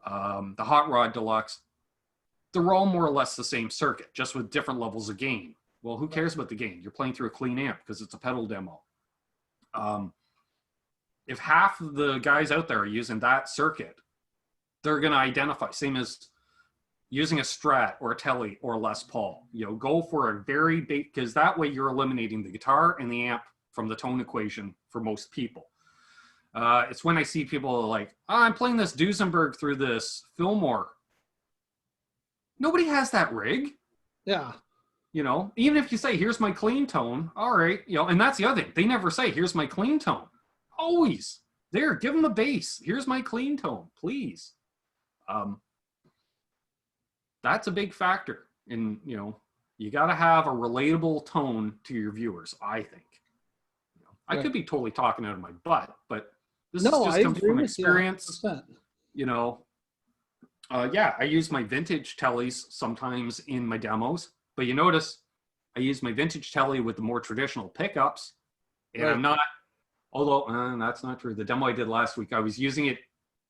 the Hot Rod Deluxe, they're all more or less the same circuit, just with different levels of gain. Well, who cares about the gain? You're playing through a clean amp because it's a pedal demo. If half of the guys out there are using that circuit, they're going to identify, same as using a Strat or a Tele or a Les Paul. You know, go for a very big, because that way you're eliminating the guitar and the amp from the tone equation for most people. It's when I see people like, oh, I'm playing this Duesenberg through this Fillmore. Nobody has that rig. Yeah. You know, even if you say, here's my clean tone, all right, you know, and that's the other thing. They never say, here's my clean tone. Always. There, give them a bass. Here's my clean tone, please. That's a big factor. And, you know, you got to have a relatable tone to your viewers, I think. You know, I could be totally talking out of my butt, but this is just comes from experience. You know, yeah, I use my vintage Teles sometimes in my demos, but you notice I use my vintage Tele with the more traditional pickups, and I'm not, although that's not true. The demo I did last week, I was using it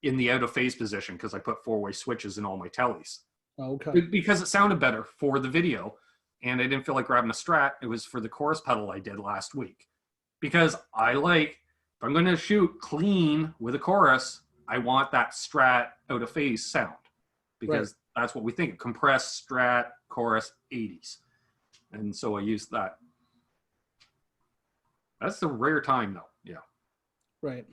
in the out of phase position because I put 4-way switches in all my tellies. Okay. Because it sounded better for the video, and I didn't feel like grabbing a Strat. It was for the chorus pedal I did last week. Because if I'm going to shoot clean with a chorus, I want that Strat out of phase sound. Because that's what we think, compressed Strat, chorus, 80s. And so I used that. That's the rare time, though. Yeah. Right.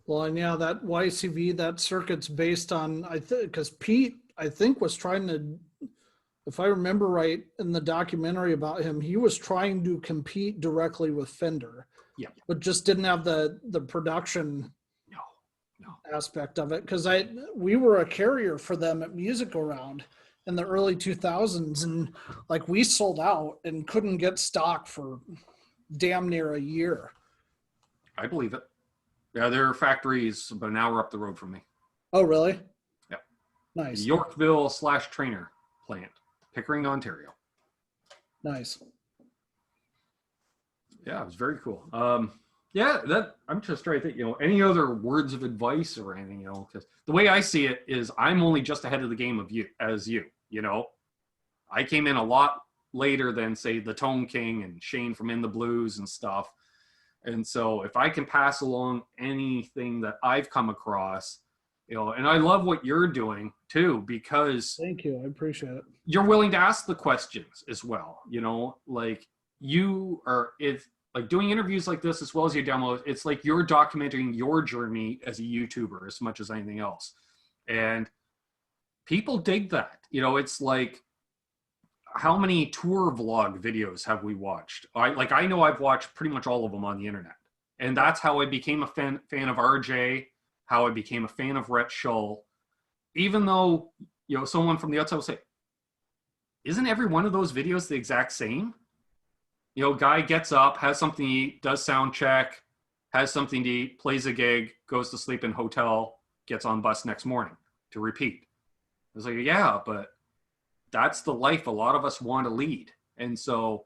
Well, and yeah, that YCV, that circuit's based on, because Pete, I think, was trying to, if I remember right, in the documentary about him, he was trying to compete directly with Fender. Yeah. But just didn't have the production aspect of it. Because we were a carrier for them at Music Around in the early 2000s, and like we sold out and couldn't get stock for damn near a year. I believe it. Yeah, their factory is about an hour up the road from me. Oh, really? Yeah. Nice. Yorkville/Trainer plant, Pickering, Ontario. Nice. Yeah, it was very cool. Yeah, I'm just trying to think, any other words of advice or anything, because the way I see it is I'm only just ahead of the game of you. I came in a lot later than, say, the Tone King and Shane from In the Blues and stuff. And so if I can pass along anything that I've come across, and I love what you're doing too, because thank you. I appreciate it. You're willing to ask the questions as well. Like you are, like doing interviews like this as well as your demos, it's like you're documenting your journey as a YouTuber as much as anything else. And people dig that. It's like, how many tour vlog videos have we watched? I know I've watched pretty much all of them on the internet. And that's how I became a fan of RJ, how I became a fan of Rhett Shull. Even though, someone from the outside will say, isn't every one of those videos the exact same? Guy gets up, has something to eat, does sound check, has something to eat, plays a gig, goes to sleep in hotel, gets on bus next morning to repeat. I was like, yeah, but that's the life a lot of us want to lead. And so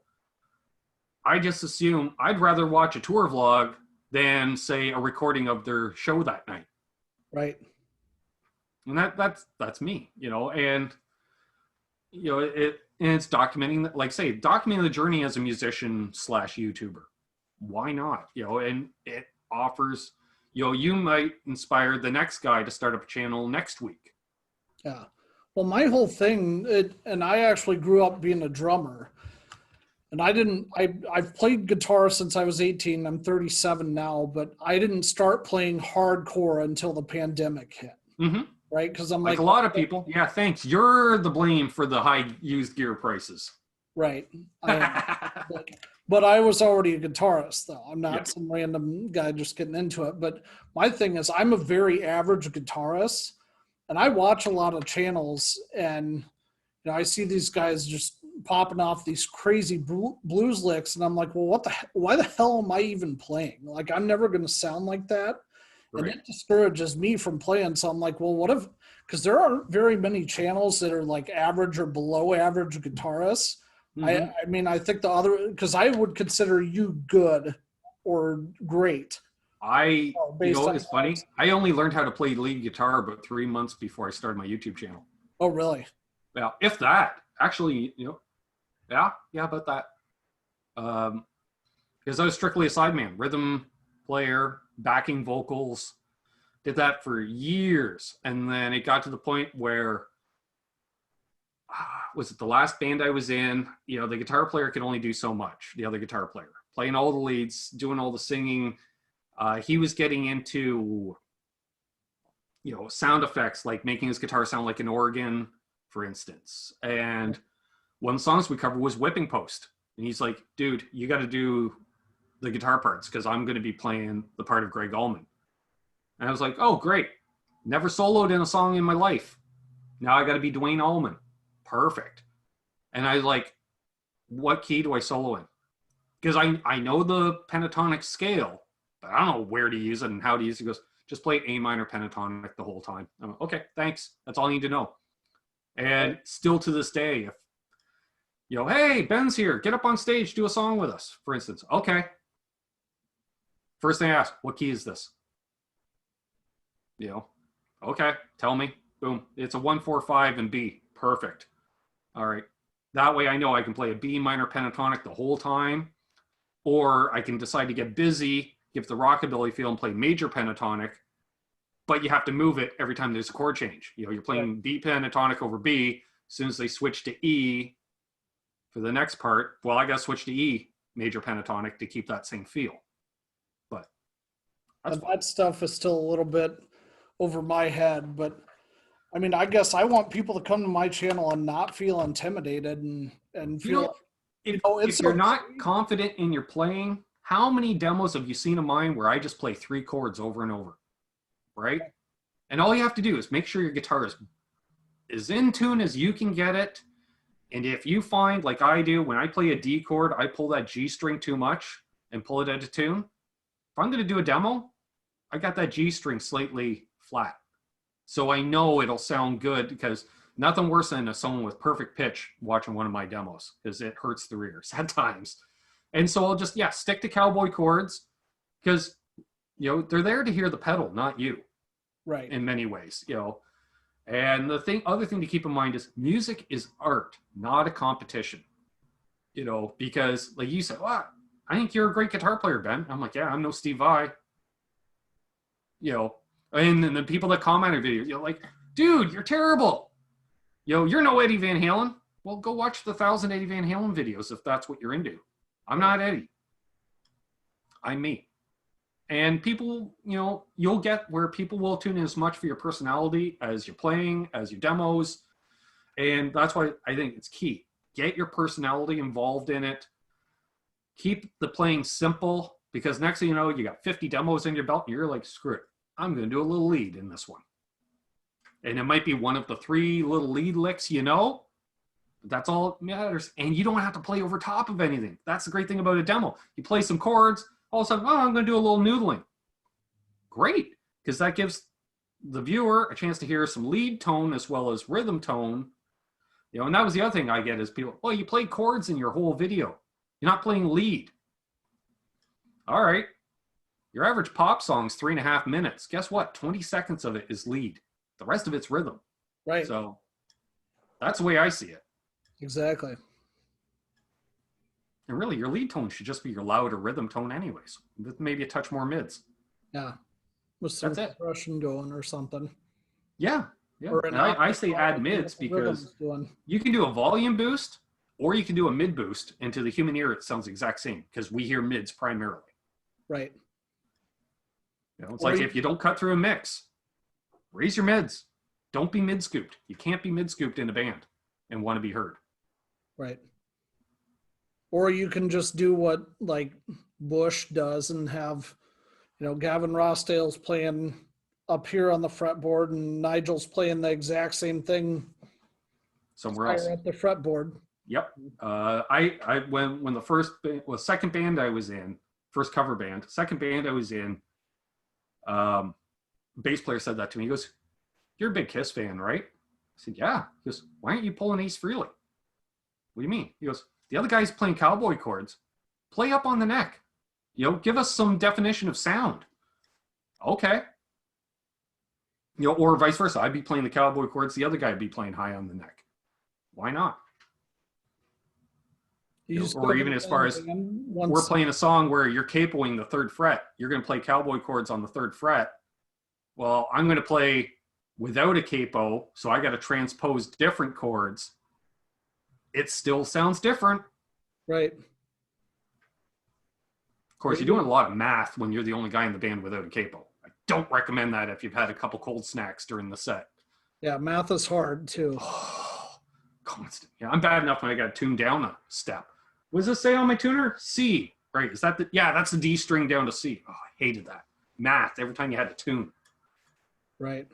I just assume I'd rather watch a tour vlog than, say, a recording of their show that night. Right. And that's me, and it's documenting, documenting the journey as a musician/YouTuber. Why not? And it offers, you might inspire the next guy to start up a channel next week. Yeah. Well, my whole thing, and I actually grew up being a drummer, and I've played guitar since I was 18. I'm 37 now, but I didn't start playing hardcore until the pandemic hit. Mm-hmm. Right? Because I'm like a lot of people. Yeah, thanks. You're the blame for the high used gear prices. Right. But I was already a guitarist, though. I'm not some random guy just getting into it. But my thing is, I'm a very average guitarist, and I watch a lot of channels, and I see these guys just popping off these crazy blues licks, and I'm like, well, why the hell am I even playing? Like, I'm never going to sound like that. Right. And it discourages me from playing. So I'm like, well, what if, because there aren't very many channels that are like average or below average guitarists. Mm-hmm. I mean, I think because I would consider you good or great. It's funny. I only learned how to play lead guitar about 3 months before I started my YouTube channel. Oh, really? Yeah, if that. Actually, yeah, about that. Because I was strictly a sideman, rhythm player, backing vocals, did that for years. And then it got to the point where, was it the last band I was in? The guitar player could only do so much, the other guitar player. Playing all the leads, doing all the singing. He was getting into, sound effects, like making his guitar sound like an organ, for instance. And one of the songs we covered was Whipping Post. And he's like, dude, you got to do the guitar parts because I'm going to be playing the part of Greg Allman. And I was like, oh, great. Never soloed in a song in my life. Now I got to be Dwayne Allman. Perfect. And I was like, what key do I solo in? Because I know the pentatonic scale, but I don't know where to use it and how to use it. He goes, just play A minor pentatonic the whole time. I'm like, okay, thanks. That's all I need to know. And still to this day, if, hey, Ben's here, get up on stage, do a song with us, for instance. Okay. First thing I ask, what key is this? Okay, tell me. Boom. It's a 1-4-5 in B. Perfect. All right. That way I know I can play a B minor pentatonic the whole time, or I can decide to get busy, give the rockabilly feel, and play major pentatonic, but you have to move it every time there's a chord change. You know, you're playing B pentatonic over B. As soon as they switch to E for the next part, well, I got to switch to E major pentatonic to keep that same feel. But that stuff is still a little bit over my head, but I mean, I guess I want people to come to my channel and not feel intimidated and feel, if you're not confident in your playing, how many demos have you seen of mine where I just play 3 chords over and over, right? And all you have to do is make sure your guitar is as in tune as you can get it. And if you find, like I do, when I play a D chord, I pull that G string too much and pull it out of tune. If I'm going to do a demo, I got that G string slightly flat. So I know it'll sound good, because nothing worse than someone with perfect pitch watching one of my demos, because it hurts the ears at times. And so I'll just, stick to cowboy chords, because, they're there to hear the pedal, not you. Right. In many ways, And the other thing to keep in mind is music is art, not a competition. Because like you said, well, I think you're a great guitar player, Ben. I'm like, yeah, I'm no Steve Vai. And then the people that comment on videos, like, dude, you're terrible. You're no Eddie Van Halen. Well, go watch the 1,000 Eddie Van Halen videos if that's what you're into. I'm not Eddie. I'm me. And people, you'll get where people will tune in as much for your personality as your playing, as your demos. And that's why I think it's key. Get your personality involved in it. Keep the playing simple, because next thing you know, you got 50 demos in your belt and you're like, screw it. I'm going to do a little lead in this one. And it might be one of the 3 little lead licks, but that's all that matters. And you don't have to play over top of anything. That's the great thing about a demo. You play some chords, all of a sudden, I'm going to do a little noodling. Great, because that gives the viewer a chance to hear some lead tone as well as rhythm tone. And that was the other thing I get is people, well, you play chords in your whole video. You're not playing lead. All right. Your average pop song's 3.5 minutes. Guess what? 20 seconds of it is lead. The rest of it's rhythm. Right. So that's the way I see it. Exactly. And really, your lead tone should just be your louder rhythm tone anyways, with maybe a touch more mids. Yeah. With some compression going or something. Yeah. And I say add mids because you can do a volume boost or you can do a mid boost, and to the human ear, it sounds the exact same because we hear mids primarily. Right. It's like if you don't cut through a mix, raise your mids. Don't be mid scooped. You can't be mid scooped in a band and want to be heard. Right. Or you can just do what like Bush does and have, Gavin Rossdale's playing up here on the fretboard and Nigel's playing the exact same thing somewhere else at the fretboard. Yep. When the second band I was in, first cover band, second band I was in, bass player said that to me. He goes, "You're a big Kiss fan, right?" I said, "Yeah." He goes, "Why aren't you pulling Ace Frehley?" What do you mean? He goes, "The other guy's playing cowboy chords. Play up on the neck. Give us some definition of sound." Okay. Or vice versa. I'd be playing the cowboy chords. The other guy would be playing high on the neck. Why not? Or even as far as we're playing a song where you're capoing the 3rd fret, you're going to play cowboy chords on the 3rd fret. Well, I'm going to play without a capo, so I got to transpose different chords. It still sounds different. Right. Of course, you're doing a lot of math when you're the only guy in the band without a capo. I don't recommend that if you've had a couple cold snacks during the set. Yeah, math is hard too. Constant. Yeah, I'm bad enough when I got to tune down a step. What does it say on my tuner? C. Right. Is that the, that's the D string down to C. Oh, I hated that. Math, every time you had to tune. Right.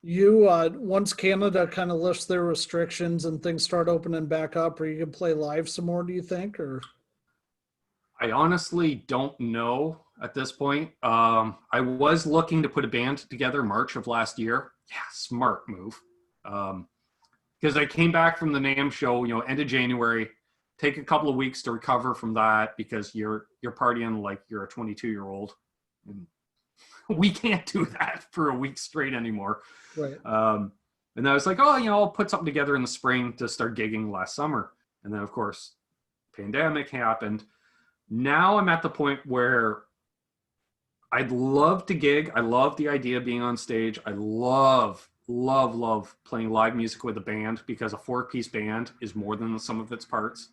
You, once Canada kind of lifts their restrictions and things start opening back up, are you going to play live some more, do you think? Or I honestly don't know at this point. I was looking to put a band together March of last year. Yeah, smart move. Because I came back from the NAMM show, end of January, take a couple of weeks to recover from that because you're partying like you're a 22-year-old. And we can't do that for a week straight anymore. Right. And I was like, oh, I'll put something together in the spring to start gigging last summer. And then, of course, pandemic happened. Now I'm at the point where I'd love to gig. I love the idea of being on stage. I love playing live music with a band, because a 4-piece band is more than the sum of its parts,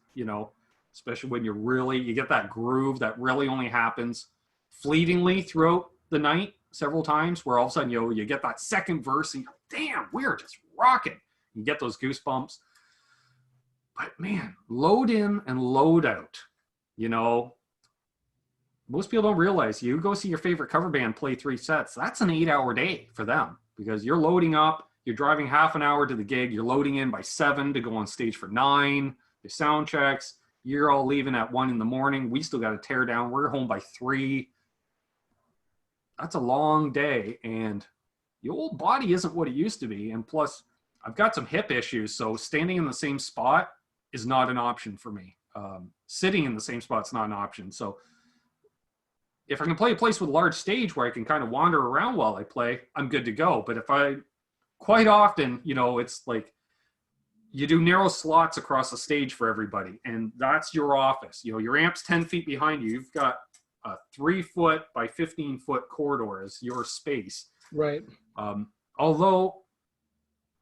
especially when you get that groove that really only happens fleetingly throughout the night several times, where all of a sudden, you get that second verse and damn, we're just rocking. You get those goosebumps. But man, load in and load out, most people don't realize, you go see your favorite cover band play 3 sets, that's an 8-hour day for them, because you're loading up, you're driving half an hour to the gig, you're loading in by 7 to go on stage for 9, your sound checks, you're all leaving at 1 in the morning, we still got to tear down, we're home by 3. That's a long day, and your old body isn't what it used to be. And plus, I've got some hip issues, so standing in the same spot is not an option for me. Sitting in the same spot is not an option. So if I can play a place with a large stage where I can kind of wander around while I play, I'm good to go. But quite often, it's like you do narrow slots across the stage for everybody, and that's your office. Your amp's 10 feet behind you. You've got a 3-foot by 15-foot corridor as your space. Right. Although,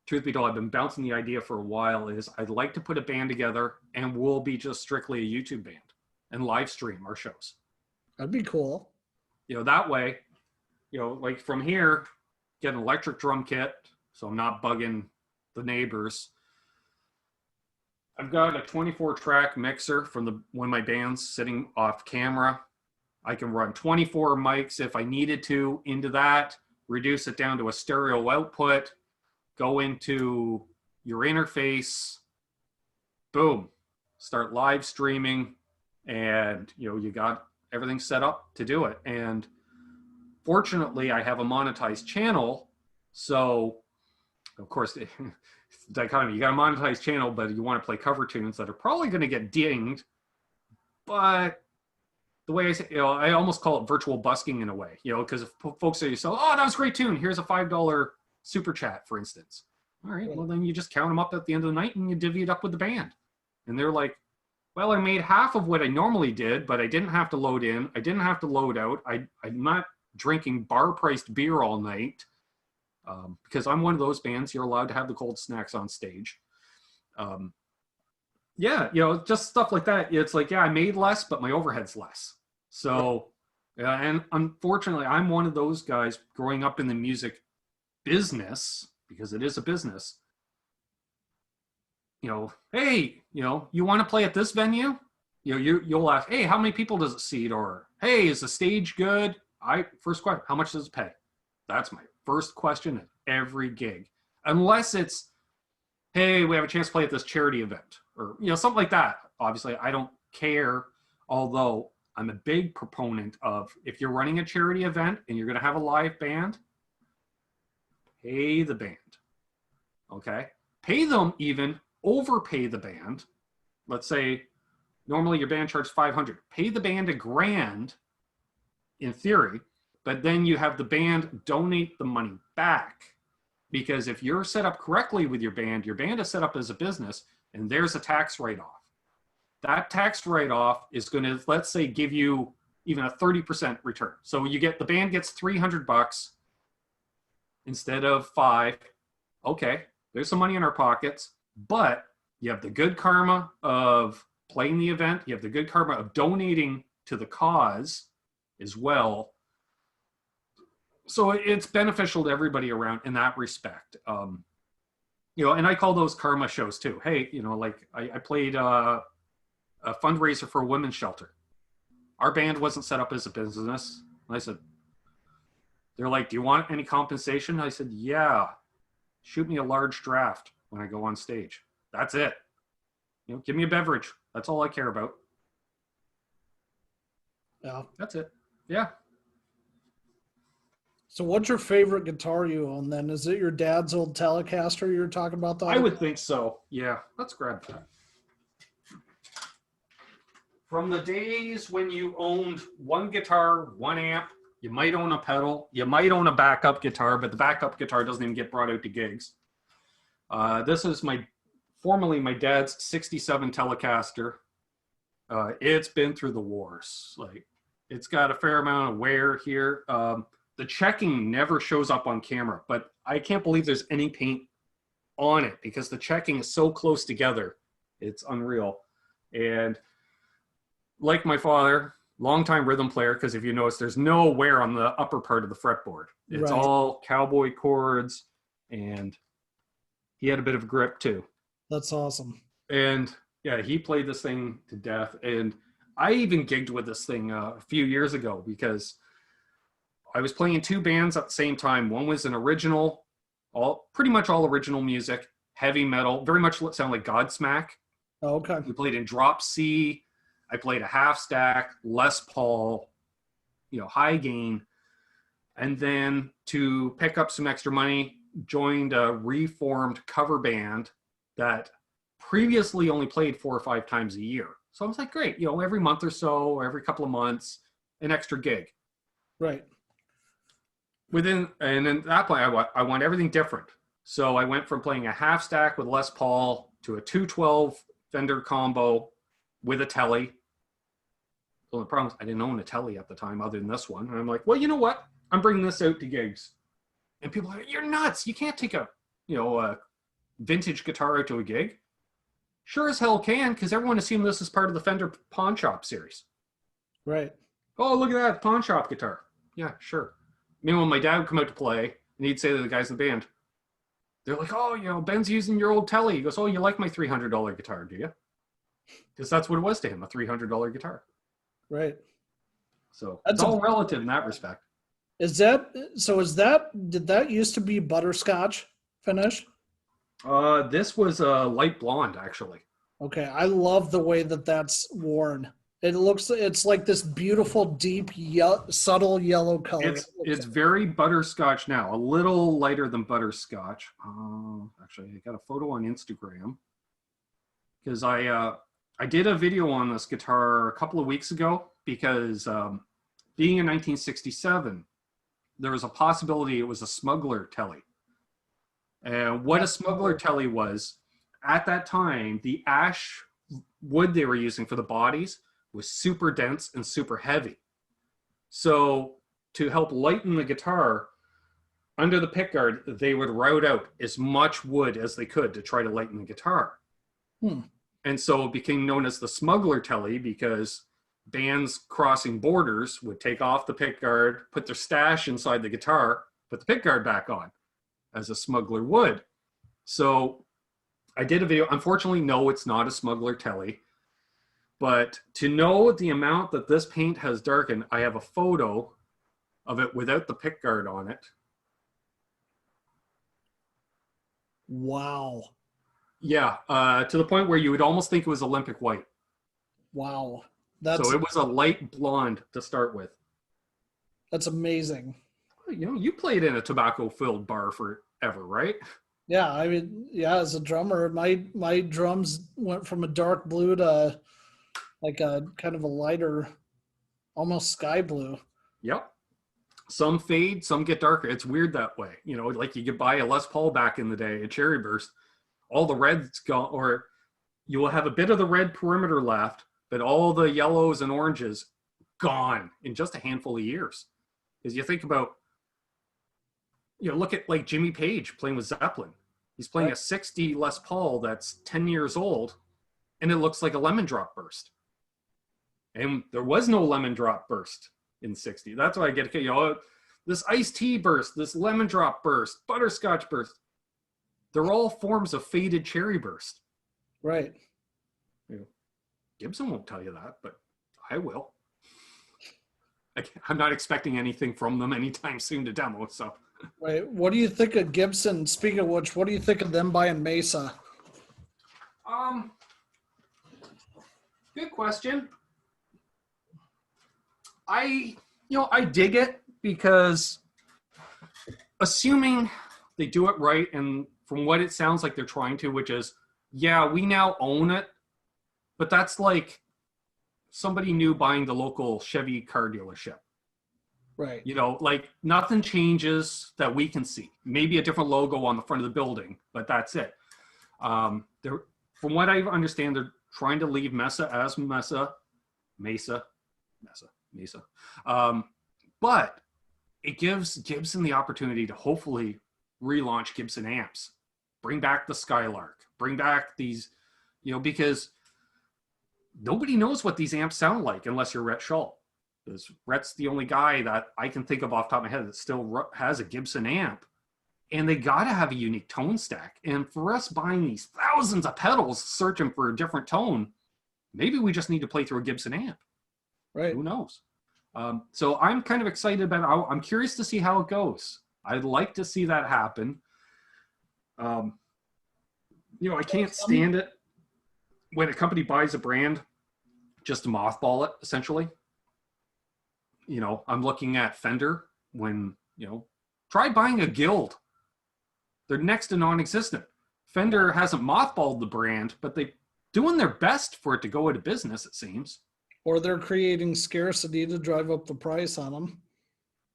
truth be told, I've been bouncing the idea for a while, is I'd like to put a band together and we'll be just strictly a YouTube band and live stream our shows. That'd be cool. That way, like from here, get an electric drum kit so I'm not bugging the neighbors. I've got a 24-track mixer from one of my bands sitting off camera. I can run 24 mics if I needed to into that, reduce it down to a stereo output, go into your interface, boom, start live streaming, and you got everything set up to do it. And fortunately, I have a monetized channel, so of course, dichotomy, you got a monetized channel, but you want to play cover tunes that are probably going to get dinged, but the way I say, I almost call it virtual busking in a way, because if folks say, oh, that was a great tune, here's a $5 super chat, for instance. All right, well, then you just count them up at the end of the night and you divvy it up with the band. And they're like, well, I made half of what I normally did, but I didn't have to load in. I didn't have to load out. I'm not drinking bar-priced beer all night, because I'm one of those bands, you're allowed to have the cold snacks on stage. Yeah, just stuff like that. It's like, yeah, I made less, but my overhead's less. So, and unfortunately, I'm one of those guys growing up in the music business, because it is a business. Hey, you want to play at this venue? You'll ask, hey, how many people does it seat? Or, hey, is the stage good? First question, how much does it pay? That's my first question at every gig. Unless it's, hey, we have a chance to play at this charity event, or something like that. Obviously, I don't care, although I'm a big proponent of, if you're running a charity event and you're going to have a live band, pay the band. Okay? Pay them, even overpay the band. Let's say normally your band charges $500. Pay the band $1,000 in theory, but then you have the band donate the money back. Because if you're set up correctly with your band is set up as a business, and there's a tax write-off. That tax write-off is going to, let's say, give you even a 30% return. So the band gets $300 instead of $5. Okay, there's some money in our pockets, but you have the good karma of playing the event. You have the good karma of donating to the cause as well. So it's beneficial to everybody around in that respect. And I call those karma shows too. Hey, like I played a fundraiser for a women's shelter. Our band wasn't set up as a business. I said, they're like, do you want any compensation? I said, yeah, shoot me a large draft when I go on stage. That's it. Give me a beverage. That's all I care about. Yeah. That's it. Yeah. So what's your favorite guitar you own then? Is it your dad's old Telecaster you were talking about? I would think so. Yeah. Let's grab that. From the days when you owned one guitar, one amp, You might own a pedal. You might own a backup guitar, but the backup guitar doesn't even get brought out to gigs. This is formerly my dad's 67 Telecaster. It's been through the wars. Like, it's got a fair amount of wear here. The checking never shows up on camera, but I can't believe there's any paint on it because the checking is so close together. It's unreal. And like my father, longtime rhythm player, because if you notice, there's no wear on the upper part of the fretboard. It's all cowboy chords, and he had a bit of grip too. That's awesome. And yeah, he played this thing to death. And I even gigged with this thing a few years ago because I was playing in 2 bands at the same time. One was an original, pretty much all original music, heavy metal, very much sound like Godsmack. Oh, okay. We played in drop C. I played a half stack, Les Paul, high gain. And then to pick up some extra money, joined a reformed cover band that previously only played 4 or 5 times a year. So I was like, great, every month or so, or every couple of months, an extra gig. Right. And then at that point, I want everything different. So I went from playing a half stack with Les Paul to a 212 Fender combo with a Telly. So the problem is I didn't own a Telly at the time other than this one. And I'm like, well, you know what? I'm bringing this out to gigs. And people are like, you're nuts. You can't take a vintage guitar out to a gig. Sure as hell can, because everyone assumed this is part of the Fender Pawn Shop series. Right. Oh, look at that Pawn Shop guitar. Yeah, sure. Meanwhile, my dad would come out to play, and he'd say to the guys in the band, they're like, oh, Ben's using your old Telly. He goes, oh, you like my $300 guitar, do you? Because that's what it was to him, a $300 guitar. Right. So it's all relative in that respect. Did that used to be butterscotch finish? This was a light blonde, actually. Okay, I love the way that's worn. It's like this beautiful, deep, subtle yellow color. It's very butterscotch now, a little lighter than butterscotch. Actually, I got a photo on Instagram because I did a video on this guitar a couple of weeks ago because being in 1967, there was a possibility it was a smuggler Telly. And what a smuggler Telly was, at that time, the ash wood they were using for the bodies was super dense and super heavy. So to help lighten the guitar, under the pickguard, they would route out as much wood as they could to try to lighten the guitar. And so it became known as the smuggler Telly because bands crossing borders would take off the pickguard, put their stash inside the guitar, put the pickguard back on, as a smuggler would. So I did a video. Unfortunately, no, it's not a smuggler Telly. But to know the amount that this paint has darkened, I have a photo of it without the pickguard on it. Wow. Yeah, to the point where you would almost think it was Olympic white. Wow. So it was a light blonde to start with. That's amazing. You played in a tobacco-filled bar forever, right? Yeah, I mean, as a drummer, my drums went from a dark blue to like a kind of a lighter, almost sky blue. Yep. Some fade, some get darker. It's weird that way. Like you could buy a Les Paul back in the day, a Cherry Burst, all the red's gone, or you will have a bit of the red perimeter left, but all the yellows and oranges gone in just a handful of years. Because you think about, look at like Jimmy Page playing with Zeppelin. He's playing a 60 Les Paul that's 10 years old, and it looks like a lemon drop burst. And there was no lemon drop burst in 60. That's why I get, this iced tea burst, this lemon drop burst, butterscotch burst. They're all forms of faded cherry burst. Right. Gibson won't tell you that, but I will. I'm not expecting anything from them anytime soon to demo, so. Wait, what do you think of Gibson? Speaking of which, what do you think of them buying Mesa? Good question. I dig it because assuming they do it right, and from what it sounds like they're trying to, which is, yeah, we now own it, but that's like somebody new buying the local Chevy car dealership. Right. You know, like nothing changes that we can see. Maybe a different logo on the front of the building, but that's it. They're, from what I understand, they're trying to leave Mesa as Mesa. But it gives Gibson the opportunity to hopefully relaunch Gibson amps, bring back the Skylark, bring back these, you know, because nobody knows what these amps sound like unless you're Rhett Shull. Because Rhett's the only guy that I can think of off the top of my head that still has a Gibson amp. And they got to have a unique tone stack. And for us buying these thousands of pedals, searching for a different tone, maybe we just need to play through a Gibson amp. Right. Who knows? So I'm kind of excited about it. I'm curious to see how it goes. I'd like to see that happen. You know, I can't stand it when a company buys a brand just to mothball it, essentially. You know, I'm looking at Fender when, you know, try buying a Guild. They're next to non-existent. Fender hasn't mothballed the brand, but they're doing their best for it to go out of business, it seems. Or they're creating scarcity to drive up the price on them.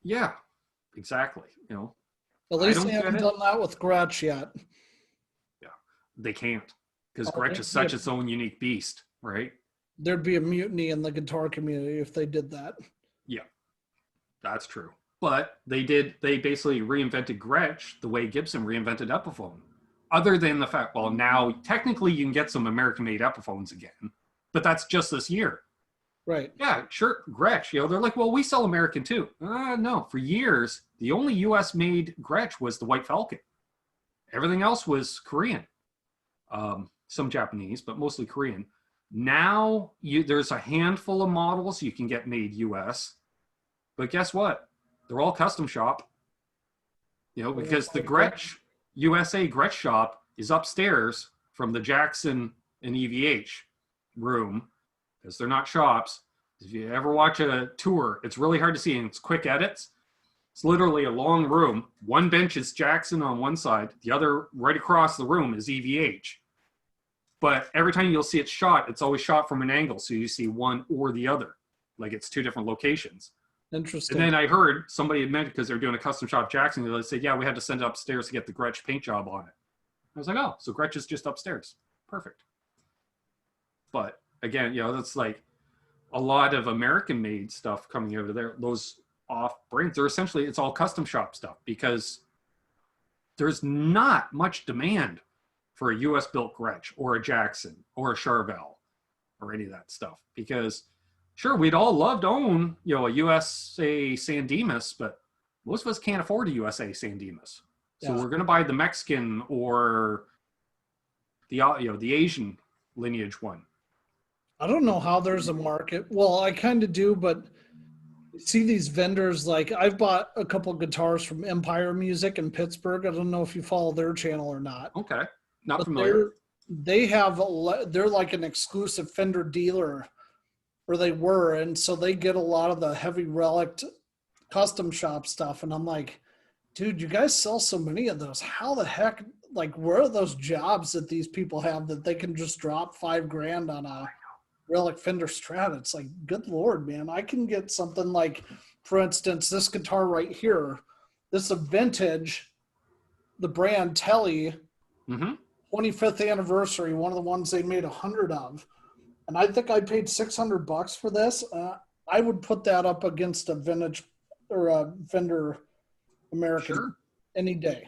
Yeah, exactly. You know, at least they haven't done that with Gretsch yet. Yeah, they can't, because Gretsch is such its own unique beast, right? There'd be a mutiny in the guitar community if they did that. Yeah, that's true. But they basically reinvented Gretsch the way Gibson reinvented Epiphone. Other than the fact, well, now technically you can get some American-made Epiphones again, but that's just this year. Right. Yeah, sure, Gretsch. You know, they're like, well, we sell American too. No, for years, the only U.S.-made Gretsch was the White Falcon. Everything else was Korean. Some Japanese, but mostly Korean. Now, there's a handful of models you can get made U.S., but guess what? They're all custom shop. You know, because the Gretsch, USA Gretsch shop is upstairs from the Jackson and EVH room, because they're not shops. If you ever watch a tour, it's really hard to see, and it's quick edits. It's literally a long room. One bench is Jackson on one side. The other, right across the room, is EVH. But every time you'll see it shot, it's always shot from an angle, so you see one or the other. Like it's two different locations. Interesting. And then I heard somebody had mentioned, because they're doing a custom shop Jackson, they said, yeah, we had to send it upstairs to get the Gretsch paint job on it. I was like, oh, so Gretsch is just upstairs. Perfect. But again, you know, that's like a lot of American-made stuff coming over there. Those off brands, they're essentially, it's all custom shop stuff, because there's not much demand for a US-built Gretsch or a Jackson or a Charvel or any of that stuff. Because sure, we'd all love to own, you know, a USA San Dimas, but most of us can't afford a USA San Dimas. So we're going to buy the Mexican or the, you know, the Asian lineage one. I don't know how there's a market. Well, I kind of do, but see these vendors, like I've bought a couple of guitars from Empire Music in Pittsburgh. I don't know if you follow their channel or not. Okay. Not familiar. They're like an exclusive Fender dealer, or they were. And so they get a lot of the heavy relic custom shop stuff. And I'm like, dude, you guys sell so many of those. How the heck, like, where are those jobs that these people have that they can just drop $5,000 on a relic Fender Strat? It's like, good Lord, man. I can get something like, for instance, this guitar right here. This is a vintage, the brand Telly, 25th anniversary, one of the ones they made 100 of. And I think I paid $600 for this. I would put that up against a vintage or a Fender American any day.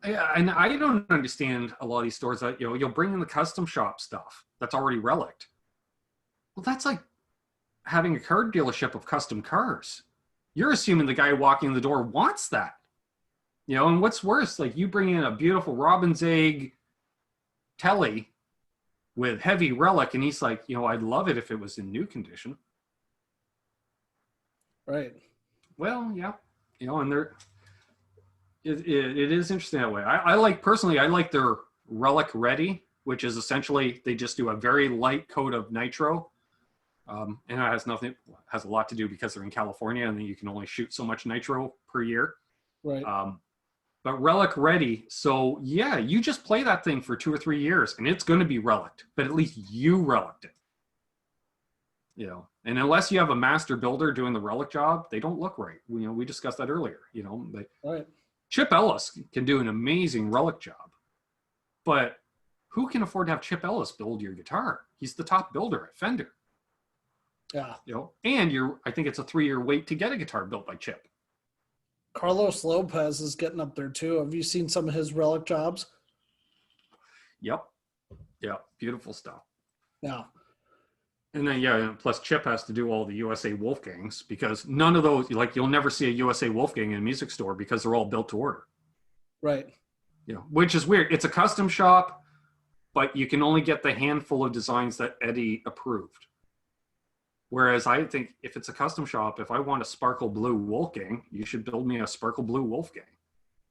Yeah, and I don't understand a lot of these stores that, you know, you'll bring in the custom shop stuff that's already relicked. Well, that's like having a car dealership of custom cars. You're assuming the guy walking in the door wants that. You know, and what's worse, like you bring in a beautiful Robin's Egg Telly with heavy relic, and he's like, you know, I'd love it if it was in new condition. Right. Well, yeah. You know, and it is interesting that way. I like, personally, I like their Relic Ready, which is essentially, they just do a very light coat of nitro. And it has a lot to do because they're in California and you can only shoot so much nitro per year. Right. But Relic Ready, so yeah, you just play that thing for 2 or 3 years and it's going to be relicked, but at least you relicked it. You know, and unless you have a master builder doing the relic job, they don't look right. You know, we discussed that earlier. You know, Right. Chip Ellis can do an amazing relic job, but who can afford to have Chip Ellis build your guitar? He's the top builder at Fender. Yeah. You know, and I think it's a 3-year wait to get a guitar built by Chip. Carlos Lopez is getting up there too. Have you seen some of his relic jobs? Yep. Yeah. Beautiful stuff. Yeah. And then, yeah, plus Chip has to do all the USA Wolfgangs because none of those, like, you'll never see a USA Wolfgang in a music store because they're all built to order. Right. You know, which is weird. It's a custom shop, but you can only get the handful of designs that Eddie approved. Whereas I think if it's a custom shop, if I want a sparkle blue Wolfgang, you should build me a sparkle blue Wolfgang.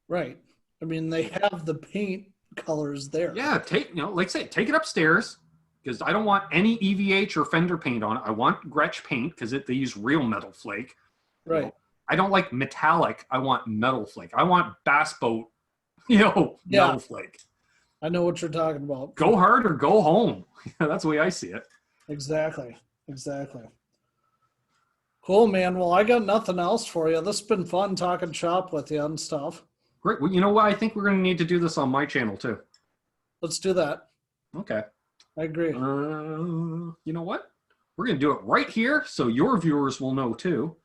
Right. I mean, they have the paint colors there. Yeah, like I say, take it upstairs. Because I don't want any EVH or Fender paint on it. I want Gretsch paint because they use real metal flake. Right. You know, I don't like metallic. I want metal flake. I want bass boat, metal flake. I know what you're talking about. Go hard or go home. That's the way I see it. Exactly. Cool, man. Well, I got nothing else for you. This has been fun talking shop with you and stuff. Great. Well, you know what? I think we're going to need to do this on my channel too. Let's do that. Okay. I agree. You know what? We're going to do it right here so your viewers will know too.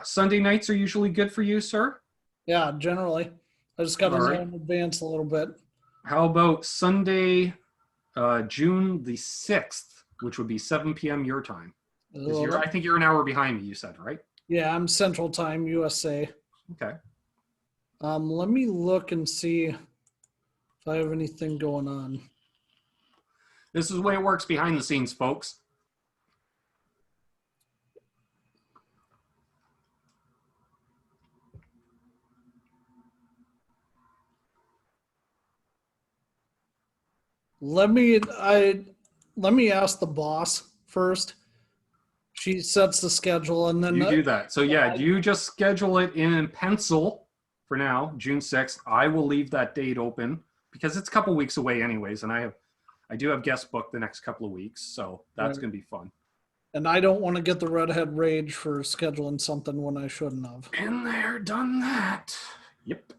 Sunday nights are usually good for you, sir? Yeah, generally. I just got to know in advance a little bit. How about Sunday, June the 6th, which would be 7 p.m. your time? I think you're an hour behind me, you said, right? Yeah, I'm Central Time, USA. Okay. Let me look and see if I have anything going on. This is the way it works behind the scenes, folks. Let me ask the boss first. She sets the schedule and then you do that. So yeah, you just schedule it in pencil for now, June 6th. I will leave that date open because it's a couple weeks away anyways, and I do have guest booked the next couple of weeks, so that's going to be fun. And I don't want to get the redhead rage for scheduling something when I shouldn't have. Been there, done that. Yep.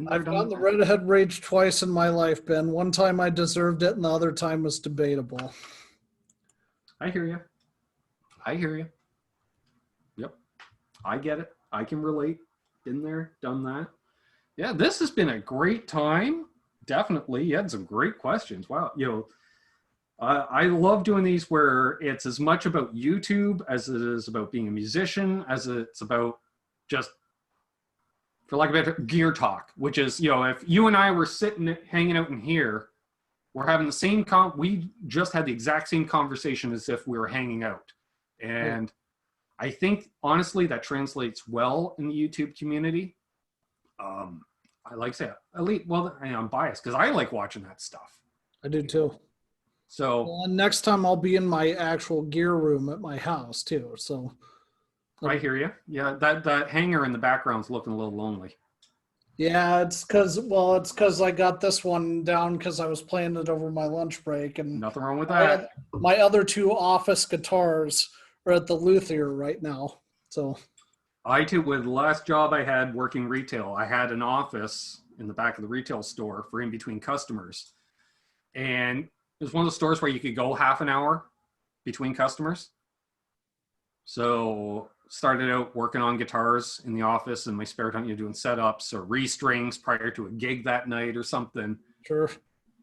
I've done the redhead rage twice in my life, Ben. One time I deserved it, and the other time was debatable. I hear you. Yep. I get it. I can relate. Been there, done that. Yeah, this has been a great time. Definitely. You had some great questions. Wow. I love doing these where it's as much about YouTube as it is about being a musician, as it's about just, for lack of a better, gear talk, which is, if you and I were sitting, hanging out in here, we're having the same, we just had the exact same conversation as if we were hanging out. And I think, honestly, that translates well in the YouTube community. I like to say, I'm biased because I like watching that stuff. I do too. So next time I'll be in my actual gear room at my house too. So I hear you. Yeah, that hanger in the background's looking a little lonely. Yeah, it's because I got this one down because I was playing it over my lunch break, and nothing wrong with that. My other two office guitars are at the luthier right now. So I too, with the last job I had working retail, I had an office in the back of the retail store for in between customers. And it was one of the stores where you could go half an hour between customers. So started out working on guitars in the office in my spare time, doing setups or restrings prior to a gig that night or something. Sure.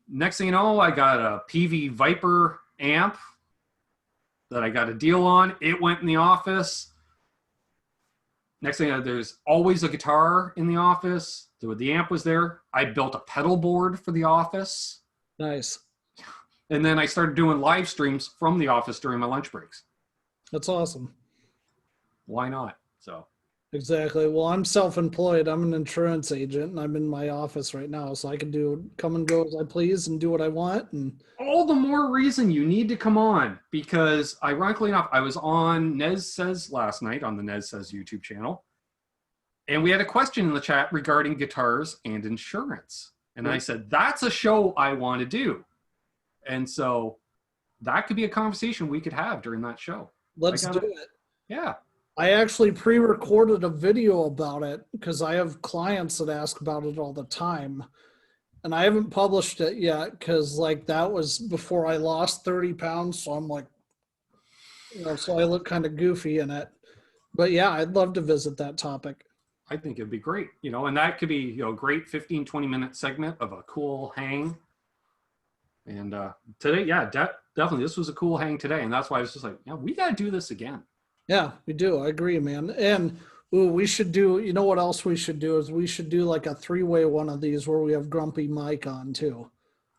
Next thing you know, I got a PV Viper amp that I got a deal on. It went in the office. Next thing you know, there's always a guitar in the office. The amp was there. I built a pedal board for the office. Nice. And then I started doing live streams from the office during my lunch breaks. That's awesome. Why not? So exactly. Well, I'm self-employed. I'm an insurance agent, and I'm in my office right now, so I can come and go as I please and do what I want. And all the more reason you need to come on, because ironically enough, I was on Nez Says last night on the Nez Says YouTube channel, and we had a question in the chat regarding guitars and insurance. And I said, that's a show I want to do. And so that could be a conversation we could have during that show. Let's do it. Yeah. I actually pre-recorded a video about it because I have clients that ask about it all the time. And I haven't published it yet because like that was before I lost 30 pounds. So I'm like, so I look kind of goofy in it. But yeah, I'd love to visit that topic. I think it'd be great, and that could be, a great 15, 20-minute segment of a cool hang. And today, yeah, definitely, this was a cool hang today. And that's why I was just like, yeah, we got to do this again. Yeah, we do. I agree, man. And we should do, what else we should do is we should do like a 3-way one of these where we have Grumpy Mike on too.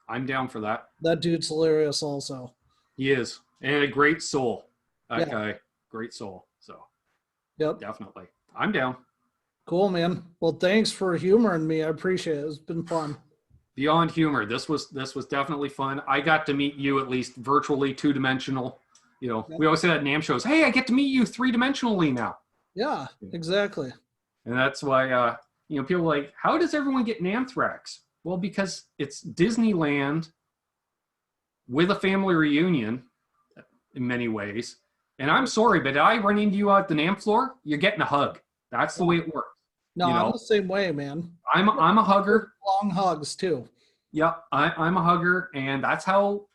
I'm down for that. That dude's hilarious also. He is. And a great soul. That guy, great soul. So, yep, definitely. I'm down. Cool, man. Well, thanks for humoring me. I appreciate it. It's been fun. Beyond humor, this was definitely fun. I got to meet you at least virtually 2-dimensional. We always say that in NAMM shows, hey, I get to meet you 3-dimensionally now. Yeah, exactly. And that's why, people are like, how does everyone get Namthrax? Well, because it's Disneyland with a family reunion in many ways. And I'm sorry, but I run into you at the NAMM floor, you're getting a hug. That's the way it works. No, I'm the same way, man. I'm a hugger. Long hugs too. Yep, I'm a hugger, and that's how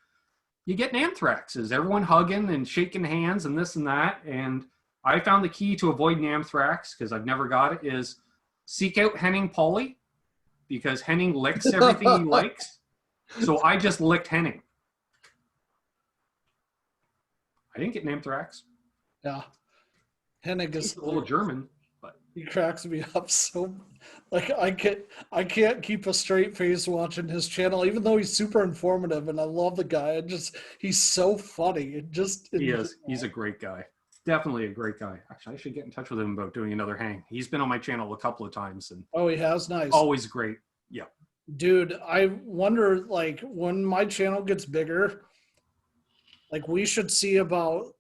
you get Namthrax, is everyone hugging and shaking hands and this and that. And I found the key to avoid Namthrax, because I've never got it, is seek out Henning Pauly, because Henning licks everything he likes. So I just licked Henning. I didn't get Namthrax. Yeah. Henning is a little German, but he cracks me up so. Like I can't keep a straight face watching his channel, even though he's super informative and I love the guy. He's so funny. He is. He's a great guy. Definitely a great guy. Actually, I should get in touch with him about doing another hang. He's been on my channel a couple of times, and he has. Nice. Always great. Yeah. Dude, I wonder, like, when my channel gets bigger, like, we should see about,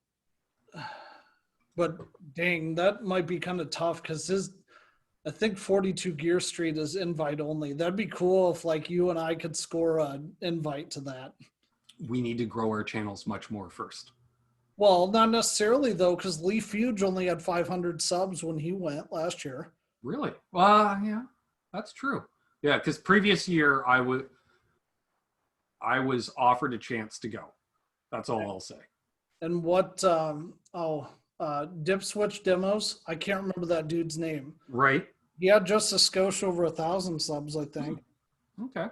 but dang, that might be kind of tough because I think 42 Gear Street is invite only. That'd be cool if, like, you and I could score an invite to that. We need to grow our channels much more first. Well, not necessarily, though, because Lee Fuge only had 500 subs when he went last year. Really? Yeah, that's true. Yeah, because previous year I was offered a chance to go. That's all I'll say. And what, Dip Switch Demos, I can't remember that dude's name. Right. He had just a skosh over 1,000 subs, I think. Okay.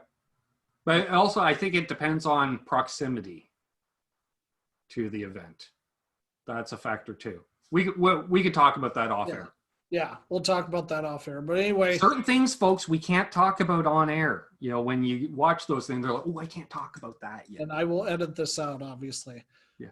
But also, I think it depends on proximity to the event. That's a factor too. We could talk about that off air. Yeah, we'll talk about that off air. But anyway, certain things, folks, we can't talk about on air. When you watch those things, they're like, "Oh, I can't talk about that yet." And I will edit this out, obviously. Yeah,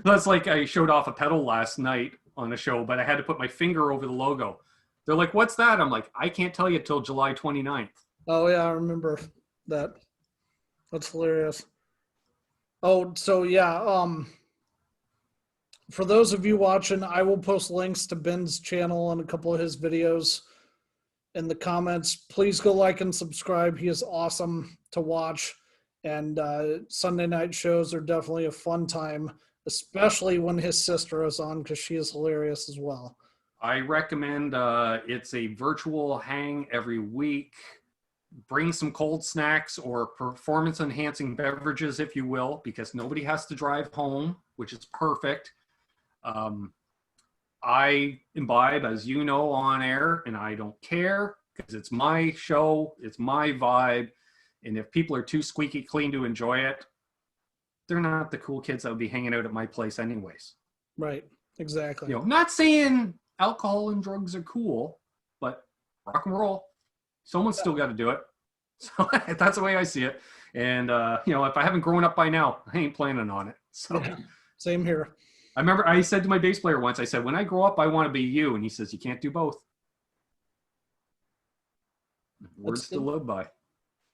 that's like I showed off a pedal last night on a show, but I had to put my finger over the logo. They're like, "What's that?" I'm like, "I can't tell you till July 29th." Oh yeah, I remember that. That's hilarious. Oh, so yeah. For those of you watching, I will post links to Ben's channel and a couple of his videos in the comments. Please go like and subscribe. He is awesome to watch. And Sunday night shows are definitely a fun time, especially when his sister is on, because she is hilarious as well. I recommend it's a virtual hang every week. Bring some cold snacks or performance-enhancing beverages, if you will, because nobody has to drive home, which is perfect. I imbibe, as you know, on air, and I don't care because it's my show, it's my vibe, and if people are too squeaky clean to enjoy it, they're not the cool kids that would be hanging out at my place anyways. Right, exactly. Not saying alcohol and drugs are cool, but rock and roll, someone's still got to do it. So that's the way I see it. And, if I haven't grown up by now, I ain't planning on it. So yeah, same here. I remember I said to my bass player once, I said, when I grow up, I want to be you. And he says, you can't do both. Words to live by.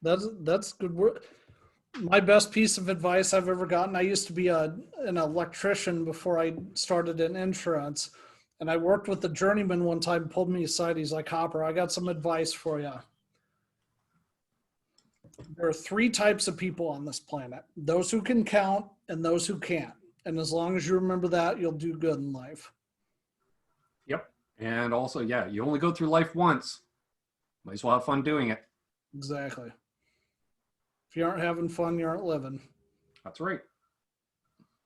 That's good word. My best piece of advice I've ever gotten, I used to be an electrician before I started in insurance. And I worked with the journeyman one time, pulled me aside. He's like, Hopper, I got some advice for you. There are three types of people on this planet: those who can count and those who can't. And as long as you remember that, you'll do good in life. Yep. And also, yeah, you only go through life once. Might as well have fun doing it. Exactly. If you aren't having fun, you aren't living. That's right.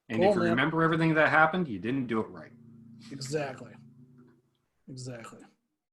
And Cool, if you man. remember everything that happened, you didn't do it right. Exactly. Exactly.